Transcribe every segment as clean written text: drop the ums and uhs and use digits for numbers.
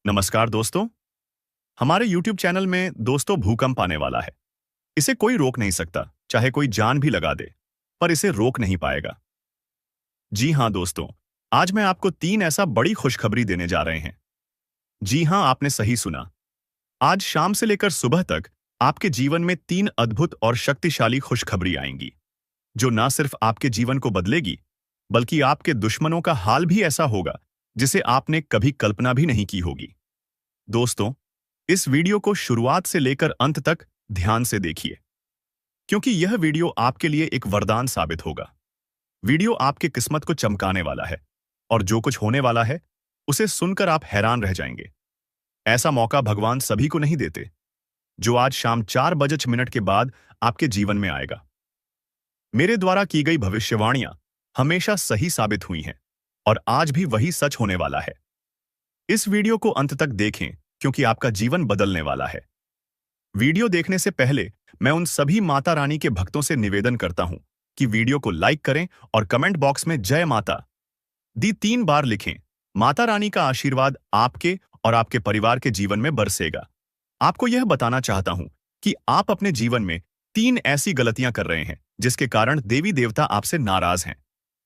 नमस्कार दोस्तों। हमारे YouTube चैनल में दोस्तों भूकंप आने वाला है। इसे कोई रोक नहीं सकता, चाहे कोई जान भी लगा दे, पर इसे रोक नहीं पाएगा। जी हाँ दोस्तों, आज मैं आपको 3 ऐसा बड़ी खुशखबरी देने जा रहे हैं। जी हाँ, आपने सही सुना। आज शाम से लेकर सुबह तक आपके जीवन में 3 अद्भुत और शक्तिशाली खुशखबरी आएंगी, जो ना सिर्फ आपके जीवन को बदलेगी, बल्कि आपके दुश्मनों का हाल भी ऐसा होगा, जिसे आपने कभी कल्पना भी नहीं की होगी। दोस्तों, इस वीडियो को शुरुआत से लेकर अंत तक ध्यान से देखिए, क्योंकि यह वीडियो आपके लिए एक वरदान साबित होगा। वीडियो आपके किस्मत को चमकाने वाला है, और जो कुछ होने वाला है, उसे सुनकर आप हैरान रह जाएंगे। ऐसा मौका भगवान सभी को नहीं देते, जो आज शाम 4 बज के बाद आपके जीवन में आएगा। मेरे द्वारा की गई भविष्यवाणियां हमेशा सही साबित हुई हैं, और आज भी वही सच होने वाला है। इस वीडियो को अंत तक देखें, क्योंकि आपका जीवन बदलने वाला है। वीडियो देखने से पहले मैं उन सभी माता रानी के भक्तों से निवेदन करता हूं कि वीडियो को लाइक करें और कमेंट बॉक्स में जय माता दी 3 बार लिखें। माता रानी का आशीर्वाद आपके और आपके परिवार के जीवन में बरसेगा। आपको यह बताना चाहता हूं कि आप अपने जीवन में 3 ऐसी गलतियां कर रहे हैं जिसके कारण देवी देवता आपसे नाराज हैं।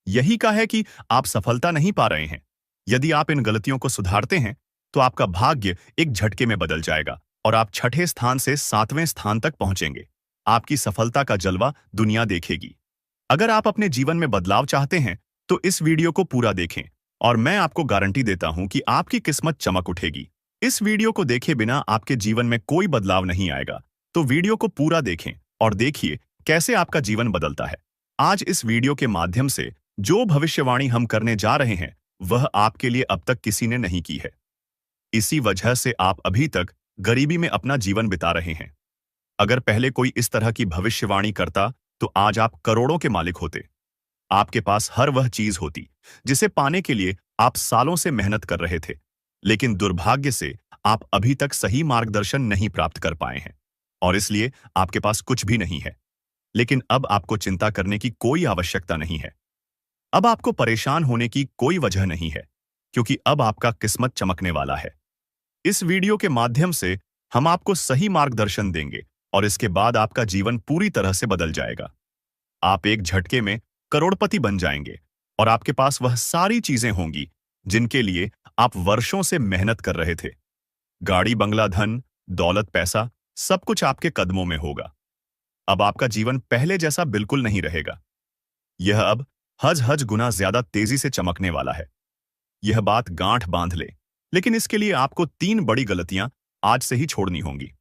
यही का है कि आप सफलता नहीं पा रहे हैं। यदि आप इन गलतियों को सुधारते हैं, तो आपका भाग्य एक झटके में बदल जाएगा और आप 6ठे स्थान से 7वें स्थान तक पहुंचेंगे। आपकी सफलता का जलवा दुनिया देखेगी। अगर आप अपने जीवन में बदलाव चाहते हैं, तो इस वीडियो को पूरा देखें, और मैं आपको गारंटी देता हूं कि आपकी किस्मत चमक उठेगी। इस वीडियो को देखे बिना आपके जीवन में कोई बदलाव नहीं आएगा, तो वीडियो को पूरा देखें और देखिए कैसे आपका जीवन बदलता है। आज इस वीडियो के माध्यम से जो भविष्यवाणी हम करने जा रहे हैं, वह आपके लिए अब तक किसी ने नहीं की है। इसी वजह से आप अभी तक गरीबी में अपना जीवन बिता रहे हैं। अगर पहले कोई इस तरह की भविष्यवाणी करता, तो आज आप करोड़ों के मालिक होते। आपके पास हर वह चीज होती जिसे पाने के लिए आप सालों से मेहनत कर रहे थे, लेकिन दुर्भाग्य से आप अभी तक सही मार्गदर्शन नहीं प्राप्त कर पाए हैं, और इसलिए आपके पास कुछ भी नहीं है। लेकिन अब आपको चिंता करने की कोई आवश्यकता नहीं है। अब आपको परेशान होने की कोई वजह नहीं है, क्योंकि अब आपका किस्मत चमकने वाला है। इस वीडियो के माध्यम से हम आपको सही मार्गदर्शन देंगे, और इसके बाद आपका जीवन पूरी तरह से बदल जाएगा। आप एक झटके में करोड़पति बन जाएंगे, और आपके पास वह सारी चीजें होंगी जिनके लिए आप वर्षों से मेहनत कर रहे थे। गाड़ी, बंगला, धन, दौलत, पैसा, सब कुछ आपके कदमों में होगा। अब आपका जीवन पहले जैसा बिल्कुल नहीं रहेगा। यह अब हज गुना ज्यादा तेजी से चमकने वाला है। यह बात गांठ बांध ले, लेकिन इसके लिए आपको 3 बड़ी गलतियां आज से ही छोड़नी होंगी।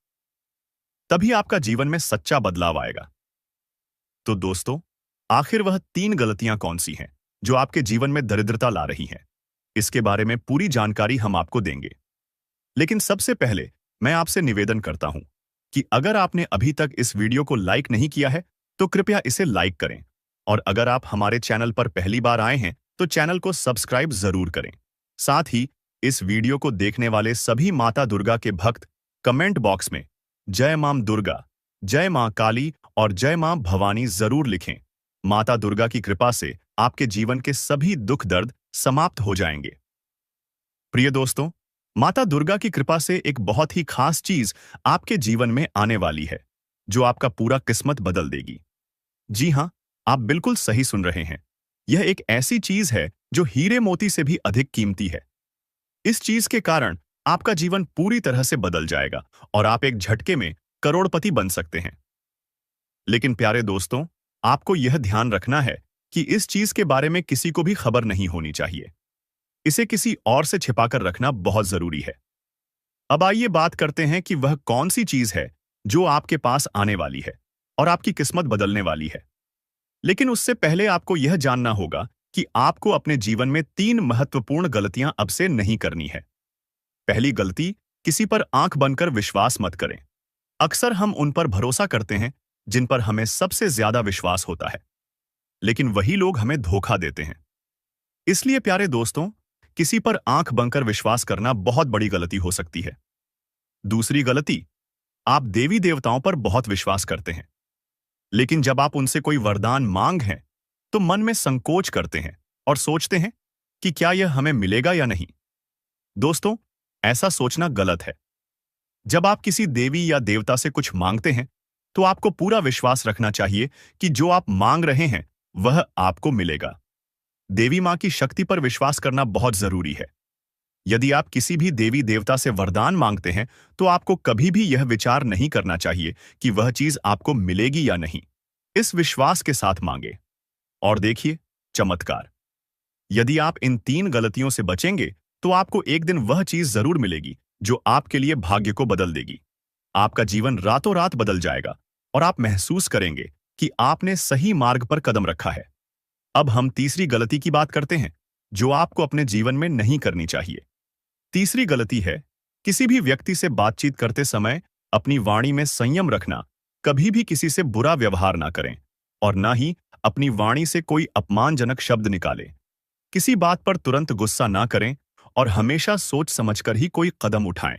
तभी आपका जीवन में सच्चा बदलाव आएगा। तो दोस्तों, आखिर वह 3 गलतियां कौन सी हैं जो आपके जीवन में दरिद्रता ला रही हैं? इसके बारे में पूरी जानकारी हम आपको देंगे। लेकिन सबसे पहले मैं आपसे निवेदन करता हूं कि अगर आपने अभी तक इस वीडियो को लाइक नहीं किया है, तो कृपया इसे लाइक करें, और अगर आप हमारे चैनल पर पहली बार आए हैं, तो चैनल को सब्सक्राइब जरूर करें। साथ ही इस वीडियो को देखने वाले सभी माता दुर्गा के भक्त कमेंट बॉक्स में जय मां दुर्गा, जय मां काली और जय मां भवानी जरूर लिखें। माता दुर्गा की कृपा से आपके जीवन के सभी दुख दर्द समाप्त हो जाएंगे। प्रिय दोस्तों, माता दुर्गा की कृपा से एक बहुत ही खास चीज आपके जीवन में आने वाली है, जो आपका पूरा किस्मत बदल देगी। जी हां, आप बिल्कुल सही सुन रहे हैं। यह एक ऐसी चीज है जो हीरे मोती से भी अधिक कीमती है। इस चीज के कारण आपका जीवन पूरी तरह से बदल जाएगा, और आप एक झटके में करोड़पति बन सकते हैं। लेकिन प्यारे दोस्तों, आपको यह ध्यान रखना है कि इस चीज के बारे में किसी को भी खबर नहीं होनी चाहिए। इसे किसी और से छिपाकर रखना बहुत जरूरी है। अब आइए बात करते हैं कि वह कौन सी चीज है जो आपके पास आने वाली है और आपकी किस्मत बदलने वाली है। लेकिन उससे पहले आपको यह जानना होगा कि आपको अपने जीवन में 3 महत्वपूर्ण गलतियां अब से नहीं करनी है। पहली गलती, किसी पर आंख बनकर विश्वास मत करें। अक्सर हम उन पर भरोसा करते हैं जिन पर हमें सबसे ज्यादा विश्वास होता है, लेकिन वही लोग हमें धोखा देते हैं। इसलिए प्यारे दोस्तों, किसी पर आंख बनकर विश्वास करना बहुत बड़ी गलती हो सकती है। दूसरी गलती, आप देवी देवताओं पर बहुत विश्वास करते हैं, लेकिन जब आप उनसे कोई वरदान मांग हैं, तो मन में संकोच करते हैं और सोचते हैं कि क्या यह हमें मिलेगा या नहीं। दोस्तों, ऐसा सोचना गलत है। जब आप किसी देवी या देवता से कुछ मांगते हैं, तो आपको पूरा विश्वास रखना चाहिए कि जो आप मांग रहे हैं, वह आपको मिलेगा। देवी मां की शक्ति पर विश्वास करना बहुत जरूरी है। यदि आप किसी भी देवी देवता से वरदान मांगते हैं, तो आपको कभी भी यह विचार नहीं करना चाहिए कि वह चीज आपको मिलेगी या नहीं। इस विश्वास के साथ मांगे और देखिए चमत्कार। यदि आप इन 3 गलतियों से बचेंगे, तो आपको एक दिन वह चीज जरूर मिलेगी जो आपके लिए भाग्य को बदल देगी। आपका जीवन रातों रात बदल जाएगा और आप महसूस करेंगे कि आपने सही मार्ग पर कदम रखा है। अब हम तीसरी गलती की बात करते हैं, जो आपको अपने जीवन में नहीं करनी चाहिए। तीसरी गलती है, किसी भी व्यक्ति से बातचीत करते समय अपनी वाणी में संयम रखना। कभी भी किसी से बुरा व्यवहार ना करें और ना ही अपनी वाणी से कोई अपमानजनक शब्द निकालें। किसी बात पर तुरंत गुस्सा ना करें और हमेशा सोच समझकर ही कोई कदम उठाएं।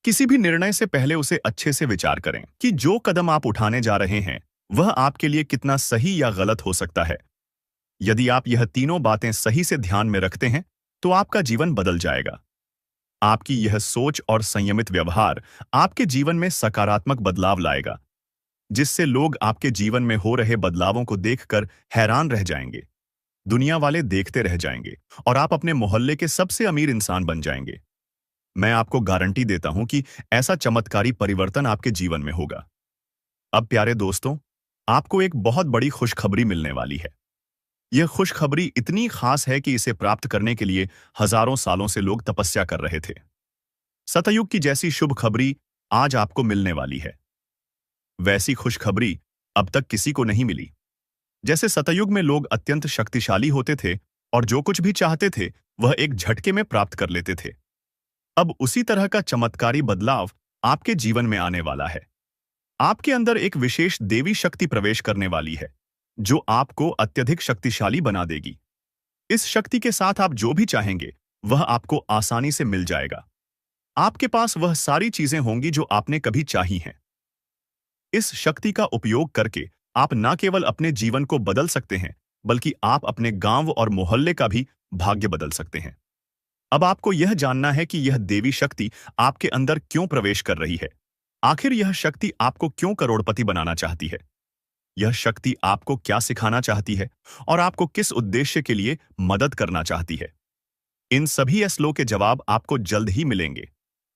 किसी भी निर्णय से पहले उसे अच्छे से विचार करें कि जो कदम आप उठाने जा रहे हैं, वह आपके लिए कितना सही या गलत हो सकता है। यदि आप यह तीनों बातें सही से ध्यान में रखते हैं, तो आपका जीवन बदल जाएगा। आपकी यह सोच और संयमित व्यवहार आपके जीवन में सकारात्मक बदलाव लाएगा, जिससे लोग आपके जीवन में हो रहे बदलावों को देखकर हैरान रह जाएंगे। दुनिया वाले देखते रह जाएंगे और आप अपने मोहल्ले के सबसे अमीर इंसान बन जाएंगे। मैं आपको गारंटी देता हूं कि ऐसा चमत्कारी परिवर्तन आपके जीवन में होगा। अब प्यारे दोस्तों, आपको एक बहुत बड़ी खुशखबरी मिलने वाली है। यह खुशखबरी इतनी खास है कि इसे प्राप्त करने के लिए हजारों सालों से लोग तपस्या कर रहे थे। सतयुग की जैसी शुभ खबरी आज आपको मिलने वाली है। वैसी खुशखबरी अब तक किसी को नहीं मिली। जैसे सतयुग में लोग अत्यंत शक्तिशाली होते थे और जो कुछ भी चाहते थे वह एक झटके में प्राप्त कर लेते थे। अब उसी तरह का चमत्कारी बदलाव आपके जीवन में आने वाला है। आपके अंदर एक विशेष देवी शक्ति प्रवेश करने वाली है, जो आपको अत्यधिक शक्तिशाली बना देगी। इस शक्ति के साथ आप जो भी चाहेंगे, वह आपको आसानी से मिल जाएगा। आपके पास वह सारी चीजें होंगी जो आपने कभी चाही हैं। इस शक्ति का उपयोग करके आप न केवल अपने जीवन को बदल सकते हैं, बल्कि आप अपने गांव और मोहल्ले का भी भाग्य बदल सकते हैं। अब आपको यह जानना है कि यह देवी शक्ति आपके अंदर क्यों प्रवेश कर रही है। आखिर यह शक्ति आपको क्यों करोड़पति बनाना चाहती है? यह शक्ति आपको क्या सिखाना चाहती है और आपको किस उद्देश्य के लिए मदद करना चाहती है? इन सभी असलों के जवाब आपको जल्द ही मिलेंगे।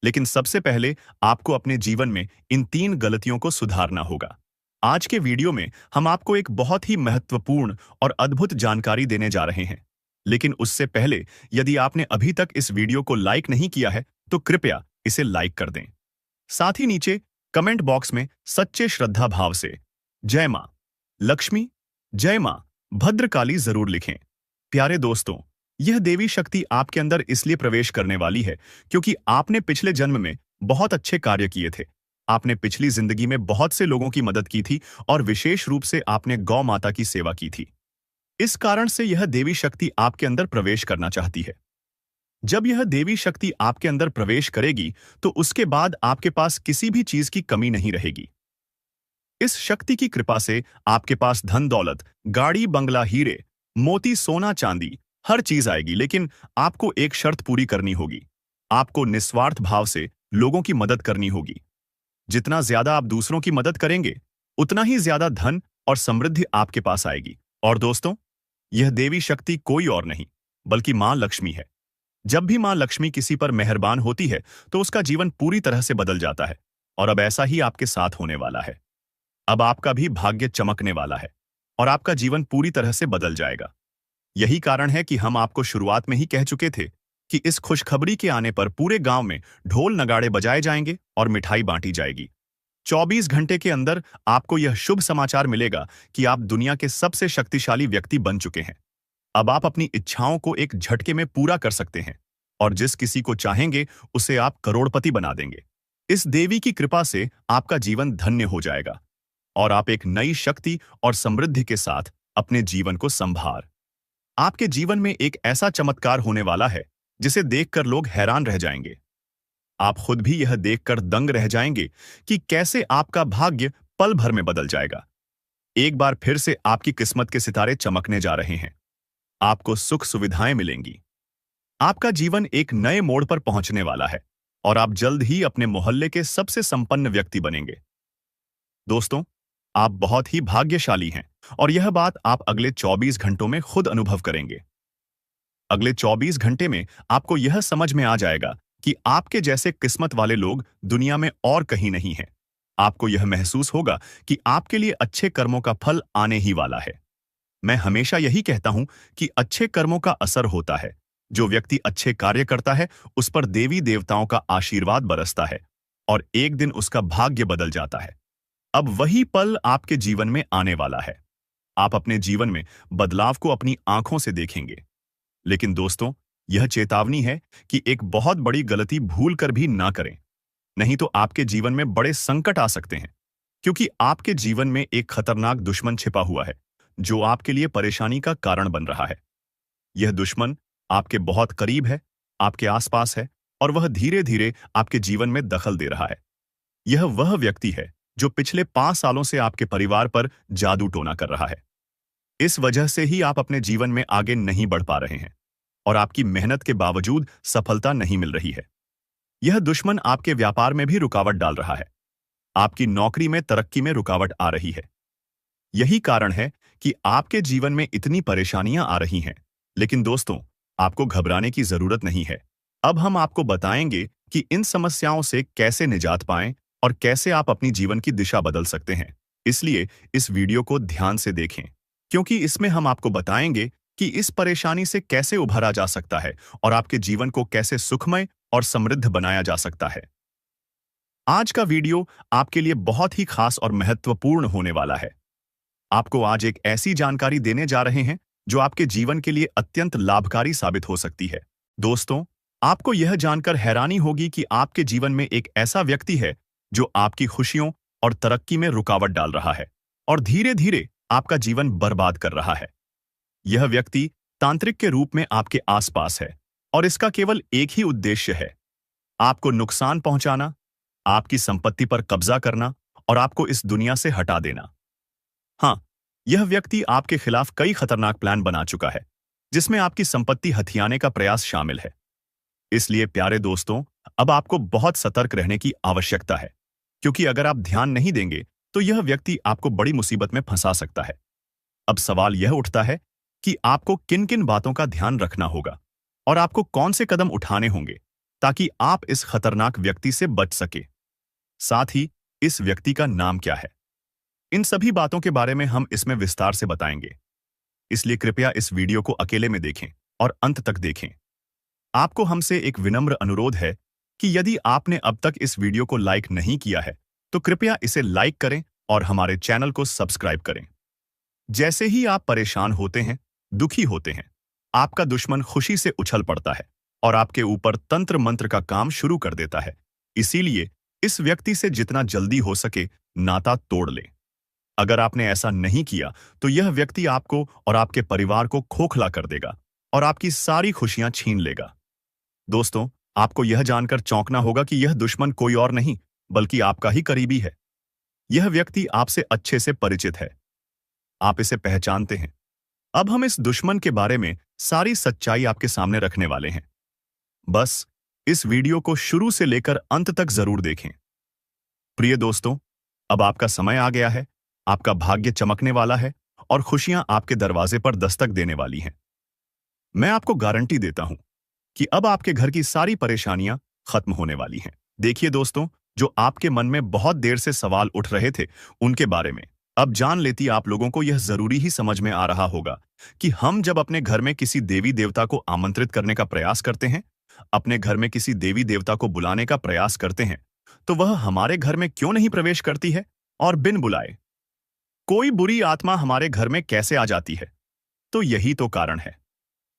लेकिन सबसे पहले आपको अपने जीवन में इन 3 गलतियों को सुधारना होगा। आज के वीडियो में हम आपको एक बहुत ही महत्वपूर्ण और अद्भुत जानकारी देने जा रहे हैं। लेकिन उससे पहले, यदि आपने अभी तक इस वीडियो को लाइक नहीं किया है, तो कृपया इसे लाइक कर दें। साथ ही नीचे कमेंट बॉक्स में सच्चे श्रद्धा भाव से जय मां लक्ष्मी, जय मां भद्रकाली जरूर लिखें। प्यारे दोस्तों, यह देवी शक्ति आपके अंदर इसलिए प्रवेश करने वाली है क्योंकि आपने पिछले जन्म में बहुत अच्छे कार्य किए थे। आपने पिछली जिंदगी में बहुत से लोगों की मदद की थी और विशेष रूप से आपने गौ माता की सेवा की थी। इस कारण से यह देवी शक्ति आपके अंदर प्रवेश करना चाहती है। जब यह देवी शक्ति आपके अंदर प्रवेश करेगी, तो उसके बाद आपके पास किसी भी चीज की कमी नहीं रहेगी। इस शक्ति की कृपा से आपके पास धन दौलत, गाड़ी बंगला, हीरे मोती, सोना चांदी, हर चीज आएगी। लेकिन आपको एक शर्त पूरी करनी होगी। आपको निस्वार्थ भाव से लोगों की मदद करनी होगी। जितना ज्यादा आप दूसरों की मदद करेंगे, उतना ही ज्यादा धन और समृद्धि आपके पास आएगी। और दोस्तों, यह देवी शक्ति कोई और नहीं बल्कि मां लक्ष्मी है। जब भी मां लक्ष्मी किसी पर मेहरबान होती है, तो उसका जीवन पूरी तरह से बदल जाता है। और अब ऐसा ही आपके साथ होने वाला है। अब आपका भी भाग्य चमकने वाला है और आपका जीवन पूरी तरह से बदल जाएगा। यही कारण है कि हम आपको शुरुआत में ही कह चुके थे कि इस खुशखबरी के आने पर पूरे गांव में ढोल नगाड़े बजाए जाएंगे और मिठाई बांटी जाएगी। 24 घंटे के अंदर आपको यह शुभ समाचार मिलेगा कि आप दुनिया के सबसे शक्तिशाली व्यक्ति बन चुके हैं। अब आप अपनी इच्छाओं को एक झटके में पूरा कर सकते हैं और जिस किसी को चाहेंगे उसे आप करोड़पति बना देंगे। इस देवी की कृपा से आपका जीवन धन्य हो जाएगा और आप एक नई शक्ति और समृद्धि के साथ अपने जीवन को संभार। आपके जीवन में एक ऐसा चमत्कार होने वाला है जिसे देखकर लोग हैरान रह जाएंगे। आप खुद भी यह देखकर दंग रह जाएंगे कि कैसे आपका भाग्य पल भर में बदल जाएगा। एक बार फिर से आपकी किस्मत के सितारे चमकने जा रहे हैं। आपको सुख सुविधाएं मिलेंगी। आपका जीवन एक नए मोड़ पर पहुंचने वाला है और आप जल्द ही अपने मोहल्ले के सबसे संपन्न व्यक्ति बनेंगे। दोस्तों, आप बहुत ही भाग्यशाली हैं और यह बात आप अगले 24 घंटों में खुद अनुभव करेंगे। अगले 24 घंटे में आपको यह समझ में आ जाएगा कि आपके जैसे किस्मत वाले लोग दुनिया में और कहीं नहीं हैं। आपको यह महसूस होगा कि आपके लिए अच्छे कर्मों का फल आने ही वाला है। मैं हमेशा यही कहता हूं कि अच्छे कर्मों का असर होता है। जो व्यक्ति अच्छे कार्य करता है, उस पर देवी देवताओं का आशीर्वाद बरसता है और एक दिन उसका भाग्य बदल जाता है। अब वही पल आपके जीवन में आने वाला है। आप अपने जीवन में बदलाव को अपनी आंखों से देखेंगे। लेकिन दोस्तों, यह चेतावनी है कि एक बहुत बड़ी गलती भूल कर भी ना करें, नहीं तो आपके जीवन में बड़े संकट आ सकते हैं। क्योंकि आपके जीवन में एक खतरनाक दुश्मन छिपा हुआ है, जो आपके लिए परेशानी का कारण बन रहा है। यह दुश्मन आपके बहुत करीब है, आपके आसपास है और वह धीरे धीरे आपके जीवन में दखल दे रहा है। यह वह व्यक्ति है जो पिछले 5 सालों से आपके परिवार पर जादू टोना कर रहा है। इस वजह से ही आप अपने जीवन में आगे नहीं बढ़ पा रहे हैं और आपकी मेहनत के बावजूद सफलता नहीं मिल रही है। यह दुश्मन आपके व्यापार में भी रुकावट डाल रहा है। आपकी नौकरी में तरक्की में रुकावट आ रही है। यही कारण है कि आपके जीवन में इतनी परेशानियां आ रही हैं। लेकिन दोस्तों, आपको घबराने की जरूरत नहीं है। अब हम आपको बताएंगे कि इन समस्याओं से कैसे निजात पाएं और कैसे आप अपनी जीवन की दिशा बदल सकते हैं। इसलिए इस वीडियो को ध्यान से देखें, क्योंकि इसमें हम आपको बताएंगे कि इस परेशानी से कैसे उभरा जा सकता है और आपके जीवन को कैसे सुखमय और समृद्ध बनाया जा सकता है। आज का वीडियो आपके लिए बहुत ही खास और महत्वपूर्ण होने वाला है। आपको आज एक ऐसी जानकारी देने जा रहे हैं जो आपके जीवन के लिए अत्यंत लाभकारी साबित हो सकती है। दोस्तों, आपको यह जानकर हैरानी होगी कि आपके जीवन में एक ऐसा व्यक्ति है जो आपकी खुशियों और तरक्की में रुकावट डाल रहा है और धीरे धीरे आपका जीवन बर्बाद कर रहा है। यह व्यक्ति तांत्रिक के रूप में आपके आसपास है और इसका केवल एक ही उद्देश्य है, आपको नुकसान पहुंचाना, आपकी संपत्ति पर कब्जा करना और आपको इस दुनिया से हटा देना। हाँ, यह व्यक्ति आपके खिलाफ कई खतरनाक प्लान बना चुका है, जिसमें आपकी संपत्ति हथियाने का प्रयास शामिल है। इसलिए प्यारे दोस्तों, अब आपको बहुत सतर्क रहने की आवश्यकता है, क्योंकि अगर आप ध्यान नहीं देंगे तो यह व्यक्ति आपको बड़ी मुसीबत में फंसा सकता है। अब सवाल यह उठता है कि आपको किन किन बातों का ध्यान रखना होगा और आपको कौन से कदम उठाने होंगे ताकि आप इस खतरनाक व्यक्ति से बच सके। साथ ही इस व्यक्ति का नाम क्या है, इन सभी बातों के बारे में हम इसमें विस्तार से बताएंगे। इसलिए कृपया इस वीडियो को अकेले में देखें और अंत तक देखें। आपको हमसे एक विनम्र अनुरोध है कि यदि आपने अब तक इस वीडियो को लाइक नहीं किया है तो कृपया इसे लाइक करें और हमारे चैनल को सब्सक्राइब करें। जैसे ही आप परेशान होते हैं, दुखी होते हैं, आपका दुश्मन खुशी से उछल पड़ता है और आपके ऊपर तंत्र मंत्र का काम शुरू कर देता है। इसीलिए इस व्यक्ति से जितना जल्दी हो सके नाता तोड़ लें। अगर आपने ऐसा नहीं किया तो यह व्यक्ति आपको और आपके परिवार को खोखला कर देगा और आपकी सारी खुशियां छीन लेगा। दोस्तों, आपको यह जानकर चौंकना होगा कि यह दुश्मन कोई और नहीं बल्कि आपका ही करीबी है। यह व्यक्ति आपसे अच्छे से परिचित है, आप इसे पहचानते हैं। अब हम इस दुश्मन के बारे में सारी सच्चाई आपके सामने रखने वाले हैं। बस इस वीडियो को शुरू से लेकर अंत तक जरूर देखें। प्रिय दोस्तों, अब आपका समय आ गया है, आपका भाग्य चमकने वाला है और खुशियां आपके दरवाजे पर दस्तक देने वाली हैं। मैं आपको गारंटी देता हूं कि अब आपके घर की सारी परेशानियां खत्म होने वाली हैं। देखिए दोस्तों, जो आपके मन में बहुत देर से सवाल उठ रहे थे उनके बारे में अब जान लेती आप लोगों को यह जरूरी ही समझ में आ रहा होगा कि हम जब अपने घर में किसी देवी देवता को आमंत्रित करने का प्रयास करते हैं, अपने घर में किसी देवी देवता को बुलाने का प्रयास करते हैं, तो वह हमारे घर में क्यों नहीं प्रवेश करती है और बिन बुलाए कोई बुरी आत्मा हमारे घर में कैसे आ जाती है? तो यही तो कारण है।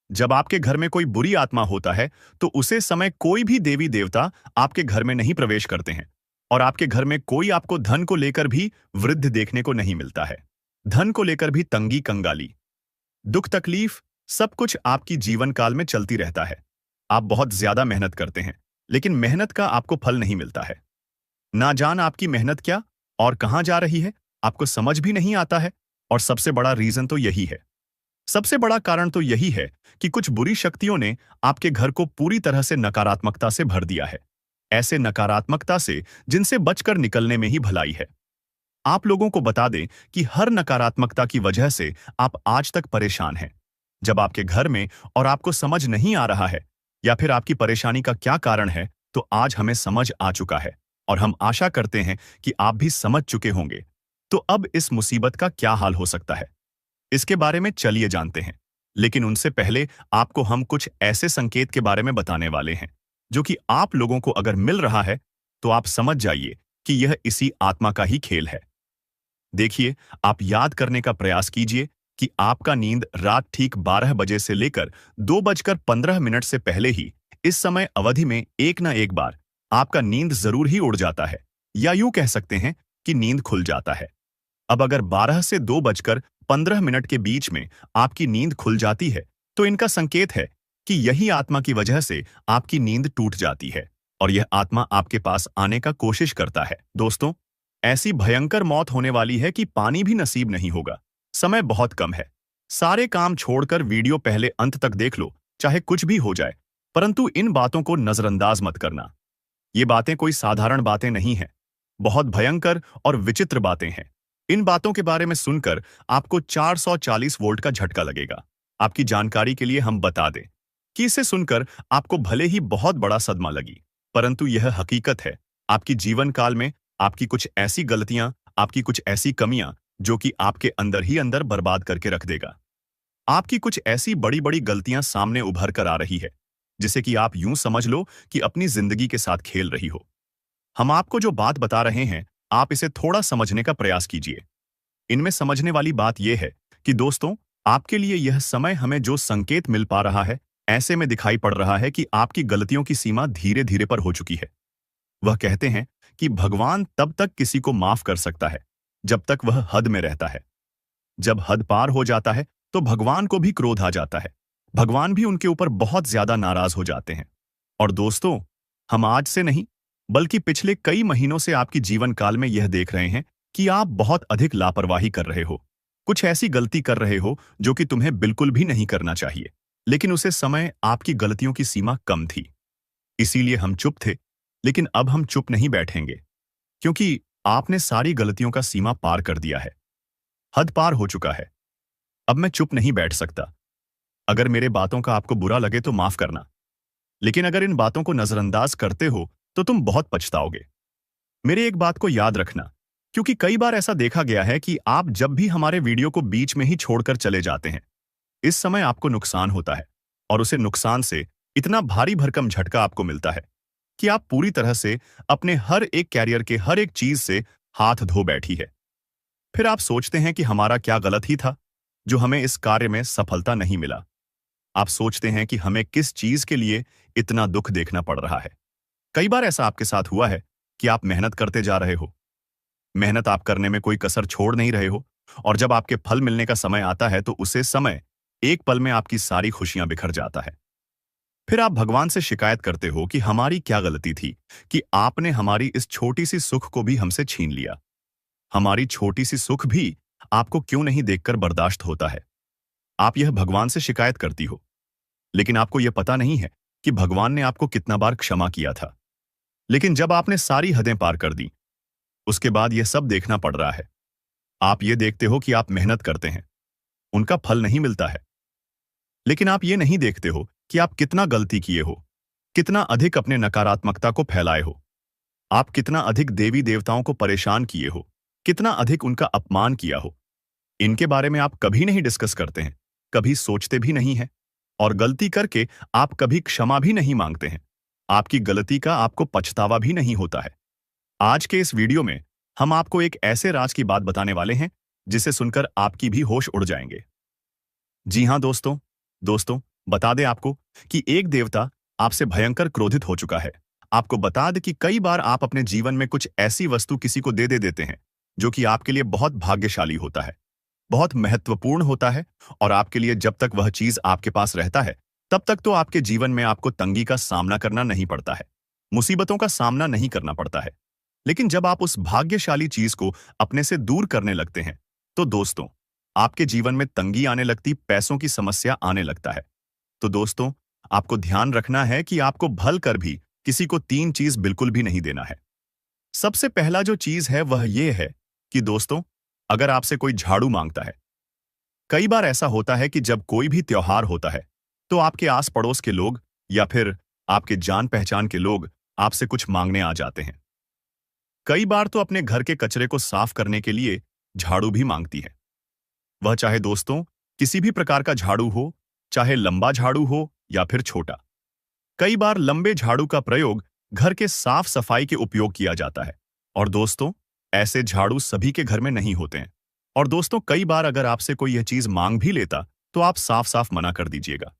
जब आपके घर में कोई बुरी आत्मा होता है तो उसे समय कोई भी देवी देवता आपके घर में नहीं प्रवेश करते हैं और आपके घर में कोई आपको धन को लेकर भी वृद्ध देखने को नहीं मिलता है। धन को लेकर भी तंगी कंगाली, दुख तकलीफ, सब कुछ आपकी जीवन काल में चलती रहता है। आप बहुत ज्यादा मेहनत करते हैं, लेकिन मेहनत का आपको फल नहीं मिलता है। ना जान आपकी मेहनत क्या और कहां जा रही है, आपको समझ भी नहीं आता है। और सबसे बड़ा रीजन तो यही है, सबसे बड़ा कारण तो यही है कि कुछ बुरी शक्तियों ने आपके घर को पूरी तरह से नकारात्मकता से भर दिया है। ऐसे नकारात्मकता से जिनसे बचकर निकलने में ही भलाई है। आप लोगों को बता दें कि हर नकारात्मकता की वजह से आप आज तक परेशान हैं। जब आपके घर में और आपको समझ नहीं आ रहा है या फिर आपकी परेशानी का क्या कारण है, तो आज हमें समझ आ चुका है और हम आशा करते हैं कि आप भी समझ चुके होंगे। तो अब इस मुसीबत का क्या हाल हो सकता है, इसके बारे में चलिए जानते हैं। लेकिन उनसे पहले आपको हम कुछ ऐसे संकेत के बारे में बताने वाले हैं जो कि आप लोगों को अगर मिल रहा है तो आप समझ जाइए कि यह इसी आत्मा का ही खेल है। देखिए, आप याद करने का प्रयास कीजिए कि आपका नींद रात ठीक 12 बजे से लेकर 2:15 से पहले ही इस समय अवधि में एक ना एक बार आपका नींद जरूर ही उड़ जाता है, या यूं कह सकते हैं कि नींद खुल जाता है। अब अगर 12 से 2:15 के बीच में आपकी नींद खुल जाती है, तो इनका संकेत है कि यही आत्मा की वजह से आपकी नींद टूट जाती है और यह आत्मा आपके पास आने का कोशिश करता है। दोस्तों, ऐसी भयंकर मौत होने वाली है कि पानी भी नसीब नहीं होगा। समय बहुत कम है। सारे काम छोड़कर वीडियो पहले अंत तक देख लो, चाहे कुछ भी हो जाए, परंतु इन बातों को नजरअंदाज मत करना। ये बातें कोई साधारण बातें नहीं हैं। बहुत भयंकर और विचित्र बातें हैं। इन बातों के बारे में सुनकर आपको 440 वोल्ट का झटका लगेगा। आपकी जानकारी के लिए हम बता दें कि इसे सुनकर आपको भले ही बहुत बड़ा सदमा लगी, परंतु यह हकीकत है। आपकी जीवन काल में आपकी कुछ ऐसी गलतियां, आपकी कुछ ऐसी कमियां जो कि आपके अंदर ही अंदर बर्बाद करके रख देगा। आपकी कुछ ऐसी बड़ी बड़ी गलतियां सामने उभर कर आ रही है, जिसे कि आप यूं समझ लो कि अपनी जिंदगी के साथ खेल रही हो। हम आपको जो बात बता रहे हैं, आप इसे थोड़ा समझने का प्रयास कीजिए। इनमें समझने वाली बात यह है कि दोस्तों, आपके लिए यह समय हमें जो संकेत मिल पा रहा है, ऐसे में दिखाई पड़ रहा है कि आपकी गलतियों की सीमा धीरे धीरे पर हो चुकी है। वह कहते हैं कि भगवान तब तक किसी को माफ कर सकता है जब तक वह हद में रहता है। जब हद पार हो जाता है तो भगवान को भी क्रोध आ जाता है। भगवान भी उनके ऊपर बहुत ज्यादा नाराज हो जाते हैं। और दोस्तों, हम आज से नहीं बल्कि पिछले कई महीनों से आपकी जीवन काल में यह देख रहे हैं कि आप बहुत अधिक लापरवाही कर रहे हो। कुछ ऐसी गलती कर रहे हो जो कि तुम्हें बिल्कुल भी नहीं करना चाहिए, लेकिन उसे समय आपकी गलतियों की सीमा कम थी। इसीलिए हम चुप थे, लेकिन अब हम चुप नहीं बैठेंगे, क्योंकि आपने सारी गलतियों का सीमा पार कर दिया है। हद पार हो चुका है। अब मैं चुप नहीं बैठ सकता। अगर मेरे बातों का आपको बुरा लगे तो माफ करना, लेकिन अगर इन बातों को नजरअंदाज करते हो तो तुम बहुत पछताओगे। मेरे एक बात को याद रखना, क्योंकि कई बार ऐसा देखा गया है कि आप जब भी हमारे वीडियो को बीच में ही छोड़कर चले जाते हैं, इस समय आपको नुकसान होता है और उसे नुकसान से इतना भारी भरकम झटका आपको मिलता है कि आप पूरी तरह से अपने हर एक कैरियर के हर एक चीज से हाथ धो बैठी है। फिर आप सोचते हैं कि हमारा क्या गलत ही था जो हमें इस कार्य में सफलता नहीं मिला। आप सोचते हैं कि हमें किस चीज के लिए इतना दुख देखना पड़ रहा है। कई बार ऐसा आपके साथ हुआ है कि आप मेहनत करते जा रहे हो, मेहनत आप करने में कोई कसर छोड़ नहीं रहे हो, और जब आपके फल मिलने का समय आता है तो उसे समय एक पल में आपकी सारी खुशियां बिखर जाता है। फिर आप भगवान से शिकायत करते हो कि हमारी क्या गलती थी कि आपने हमारी इस छोटी सी सुख को भी हमसे छीन लिया। हमारी छोटी सी सुख भी आपको क्यों नहीं देखकर बर्दाश्त होता है। आप यह भगवान से शिकायत करती हो, लेकिन आपको यह पता नहीं है कि भगवान ने आपको कितना बार क्षमा किया था। लेकिन जब आपने सारी हदें पार कर दी, उसके बाद यह सब देखना पड़ रहा है। आप ये देखते हो कि आप मेहनत करते हैं, उनका फल नहीं मिलता है, लेकिन आप ये नहीं देखते हो कि आप कितना गलती किए हो, कितना अधिक अपने नकारात्मकता को फैलाए हो, आप कितना अधिक देवी देवताओं को परेशान किए हो, कितना अधिक उनका अपमान किया हो। इनके बारे में आप कभी नहीं डिस्कस करते हैं, कभी सोचते भी नहीं हैं, और गलती करके आप कभी क्षमा भी नहीं मांगते हैं। आपकी गलती का आपको पछतावा भी नहीं होता है। आज के इस वीडियो में हम आपको एक ऐसे राज की बात बताने वाले हैं जिसे सुनकर आपकी भी होश उड़ जाएंगे। जी हां दोस्तों, बता दें आपको कि एक देवता आपसे भयंकर क्रोधित हो चुका है। आपको बता दें कि कई बार आप अपने जीवन में कुछ ऐसी वस्तु किसी को दे देते हैं जो कि आपके लिए बहुत भाग्यशाली होता है, बहुत महत्वपूर्ण होता है, और आपके लिए जब तक वह चीज आपके पास रहता है तब तक तो आपके जीवन में आपको तंगी का सामना करना नहीं पड़ता है, मुसीबतों का सामना नहीं करना पड़ता है। लेकिन जब आप उस भाग्यशाली चीज को अपने से दूर करने लगते हैं तो दोस्तों, आपके जीवन में तंगी आने लगती, पैसों की समस्या आने लगता है। तो दोस्तों, आपको ध्यान रखना है कि आपको भल कर भी किसी को 3 चीज बिल्कुल भी नहीं देना है। सबसे पहला जो चीज है वह यह है कि दोस्तों, अगर आपसे कोई झाड़ू मांगता है, कई बार ऐसा होता है कि जब कोई भी त्योहार होता है तो आपके आस पड़ोस के लोग या फिर आपके जान पहचान के लोग आपसे कुछ मांगने आ जाते हैं। कई बार तो अपने घर के कचरे को साफ करने के लिए झाड़ू भी मांगती है। वह चाहे दोस्तों किसी भी प्रकार का झाड़ू हो, चाहे लंबा झाड़ू हो या फिर छोटा। कई बार लंबे झाड़ू का प्रयोग घर के साफ सफाई के उपयोग किया जाता है। और दोस्तों, ऐसे झाड़ू सभी के घर में नहीं होते हैं। और दोस्तों, कई बार अगर आपसे कोई यह चीज मांग भी लेता तो आप साफ साफ मना कर दीजिएगा।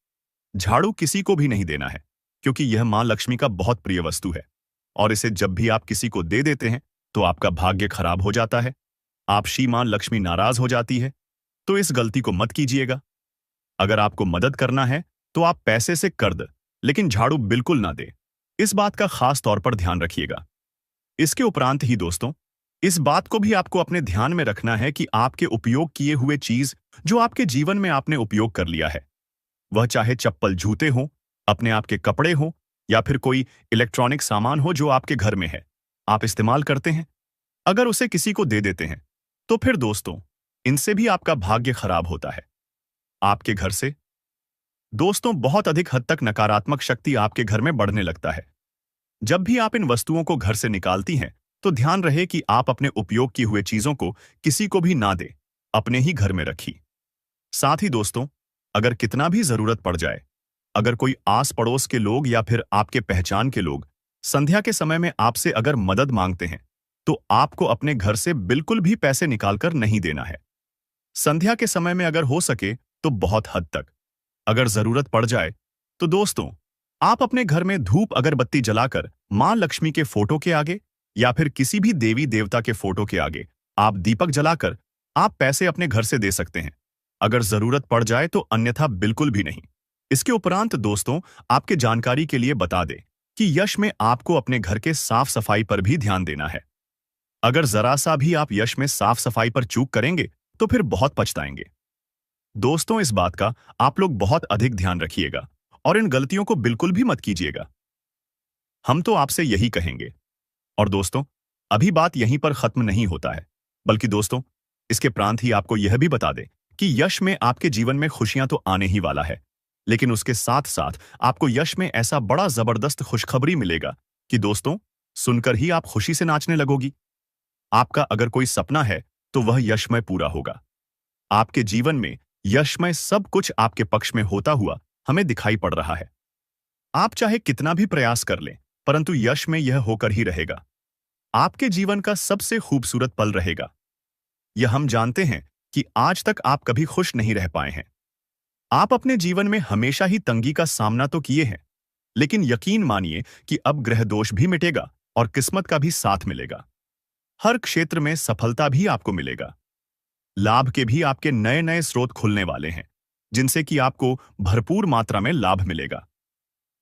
झाड़ू किसी को भी नहीं देना है, क्योंकि यह मां लक्ष्मी का बहुत प्रिय वस्तु है। और इसे जब भी आप किसी को दे देते हैं तो आपका भाग्य खराब हो जाता है, आप श्री मां लक्ष्मी नाराज हो जाती है। तो इस गलती को मत कीजिएगा। अगर आपको मदद करना है तो आप पैसे से कर दे, लेकिन झाड़ू बिल्कुल ना दे। इस बात का खास तौर पर ध्यान रखिएगा। इसके उपरांत ही दोस्तों, इस बात को भी आपको अपने ध्यान में रखना है कि आपके उपयोग किए हुए चीज जो आपके जीवन में आपने उपयोग कर लिया है, वह चाहे चप्पल जूते हों, अपने आप के कपड़े हों या फिर कोई इलेक्ट्रॉनिक सामान हो जो आपके घर में है, आप इस्तेमाल करते हैं, अगर उसे किसी को दे देते हैं तो फिर दोस्तों, इनसे भी आपका भाग्य खराब होता है। आपके घर से दोस्तों बहुत अधिक हद तक नकारात्मक शक्ति आपके घर में बढ़ने लगता है। जब भी आप इन वस्तुओं को घर से निकालती हैं तो ध्यान रहे कि आप अपने उपयोग किए हुए चीजों को किसी को भी ना दे, अपने ही घर में रखी। साथ ही दोस्तों, अगर कितना भी जरूरत पड़ जाए, अगर कोई आस पड़ोस के लोग या फिर आपके पहचान के लोग संध्या के समय में आपसे अगर मदद मांगते हैं तो आपको अपने घर से बिल्कुल भी पैसे निकालकर नहीं देना है। संध्या के समय में अगर हो सके तो बहुत हद तक, अगर जरूरत पड़ जाए तो दोस्तों, आप अपने घर में धूप अगरबत्ती जलाकर मां लक्ष्मी के फोटो के आगे या फिर किसी भी देवी देवता के फोटो के आगे आप दीपक जलाकर आप पैसे अपने घर से दे सकते हैं। अगर जरूरत पड़ जाए तो अन्यथा बिल्कुल भी नहीं। इसके उपरांत दोस्तों, आपके जानकारी के लिए बता दें कि यश में आपको अपने घर के साफ सफाई पर भी ध्यान देना है। अगर जरा सा भी आप यश में साफ सफाई पर चूक करेंगे तो फिर बहुत पछताएंगे। दोस्तों, इस बात का आप लोग बहुत अधिक ध्यान रखिएगा और इन गलतियों को बिल्कुल भी मत कीजिएगा। हम तो आपसे यही कहेंगे। और दोस्तों, अभी बात यहीं पर खत्म नहीं होता है, बल्कि दोस्तों, इसके प्रांत ही आपको यह भी बता दें कि यश में आपके जीवन में खुशियां तो आने ही वाला है, लेकिन उसके साथ साथ आपको यश में ऐसा बड़ा जबरदस्त खुशखबरी मिलेगा कि दोस्तों, सुनकर ही आप खुशी से नाचने लगोगी। आपका अगर कोई सपना है तो वह यशमय पूरा होगा। आपके जीवन में यशमय सब कुछ आपके पक्ष में होता हुआ हमें दिखाई पड़ रहा है। आप चाहे कितना भी प्रयास कर लें, परंतु यश में यह होकर ही रहेगा। आपके जीवन का सबसे खूबसूरत पल रहेगा। यह हम जानते हैं कि आज तक आप कभी खुश नहीं रह पाए हैं। आप अपने जीवन में हमेशा ही तंगी का सामना तो किए हैं, लेकिन यकीन मानिए कि अब ग्रह दोष भी मिटेगा और किस्मत का भी साथ मिलेगा। हर क्षेत्र में सफलता भी आपको मिलेगा। लाभ के भी आपके नए नए स्रोत खुलने वाले हैं, जिनसे कि आपको भरपूर मात्रा में लाभ मिलेगा।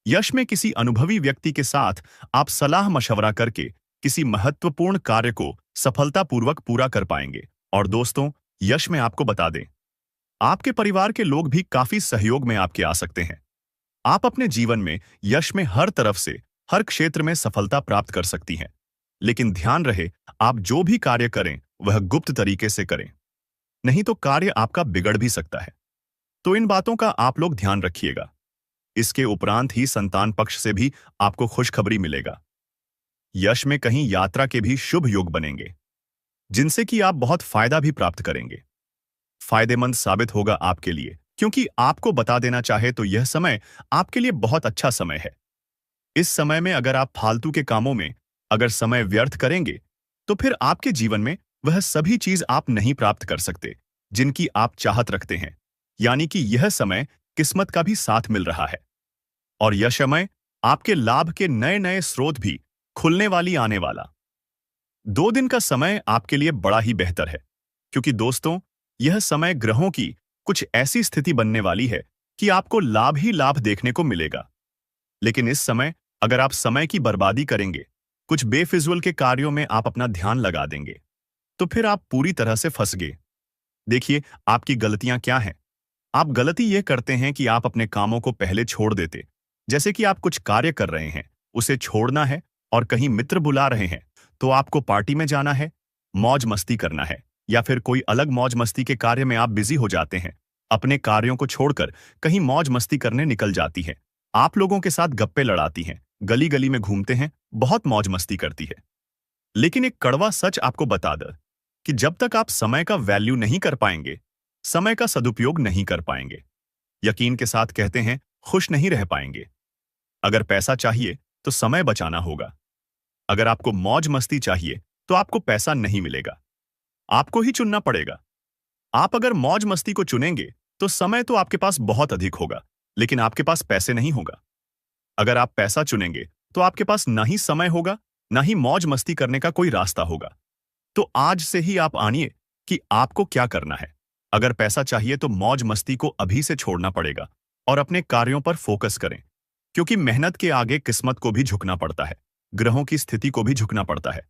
यश में किसी अनुभवी व्यक्ति के साथ आप सलाह मशवरा करके किसी महत्वपूर्ण कार्य को सफलतापूर्वक पूरा कर पाएंगे। और दोस्तों, यश में आपको बता दें, आपके परिवार के लोग भी काफी सहयोग में आपके आ सकते हैं। आप अपने जीवन में यश में हर तरफ से हर क्षेत्र में सफलता प्राप्त कर सकती हैं। लेकिन ध्यान रहे, आप जो भी कार्य करें वह गुप्त तरीके से करें, नहीं तो कार्य आपका बिगड़ भी सकता है। तो इन बातों का आप लोग ध्यान रखिएगा। इसके उपरांत ही संतान पक्ष से भी आपको खुशखबरी मिलेगा। यश में कहीं यात्रा के भी शुभ योग बनेंगे, जिनसे कि आप बहुत फायदा भी प्राप्त करेंगे। फायदेमंद साबित होगा आपके लिए, क्योंकि आपको बता देना चाहे तो यह समय आपके लिए बहुत अच्छा समय है। इस समय में अगर आप फालतू के कामों में अगर समय व्यर्थ करेंगे तो फिर आपके जीवन में वह सभी चीज आप नहीं प्राप्त कर सकते जिनकी आप चाहत रखते हैं। यानी कि यह समय किस्मत का भी साथ मिल रहा है। और यह समय आपके लाभ के नए नए स्रोत भी खुलने वाली आने वाला 2 दिन का समय आपके लिए बड़ा ही बेहतर है, क्योंकि दोस्तों, यह समय ग्रहों की कुछ ऐसी स्थिति बनने वाली है कि आपको लाभ ही लाभ देखने को मिलेगा। लेकिन इस समय अगर आप समय की बर्बादी करेंगे, कुछ बेफिजूल के कार्यों में आप अपना ध्यान लगा देंगे, तो फिर आप पूरी तरह से फंस गए। देखिए, आपकी गलतियां क्या हैं। आप गलती यह करते हैं कि आप अपने कामों को पहले छोड़ देते। जैसे कि आप कुछ कार्य कर रहे हैं, उसे छोड़ना है और कहीं मित्र बुला रहे हैं तो आपको पार्टी में जाना है, मौज मस्ती करना है, या फिर कोई अलग मौज मस्ती के कार्य में आप बिजी हो जाते हैं, अपने कार्यों को छोड़कर कहीं मौज मस्ती करने निकल जाती है, आप लोगों के साथ गप्पे लड़ाती हैं, गली गली में घूमते हैं, बहुत मौज मस्ती करती है। लेकिन एक कड़वा सच आपको बता दे कि जब तक आप समय का वैल्यू नहीं कर पाएंगे, समय का सदुपयोग नहीं कर पाएंगे, यकीन के साथ कहते हैं, खुश नहीं रह पाएंगे। अगर पैसा चाहिए तो समय बचाना होगा। अगर आपको मौज मस्ती चाहिए तो आपको पैसा नहीं मिलेगा, आपको ही चुनना पड़ेगा। आप अगर मौज मस्ती को चुनेंगे तो समय तो आपके पास बहुत अधिक होगा, लेकिन आपके पास पैसे नहीं होगा। अगर आप पैसा चुनेंगे तो आपके पास ना ही समय होगा, ना ही मौज मस्ती करने का कोई रास्ता होगा। तो आज से ही आप आनिए कि आपको क्या करना है। अगर पैसा चाहिए तो मौज मस्ती को अभी से छोड़ना पड़ेगा और अपने कार्यों पर फोकस करें, क्योंकि मेहनत के आगे किस्मत को भी झुकना पड़ता है, ग्रहों की स्थिति को भी झुकना पड़ता है।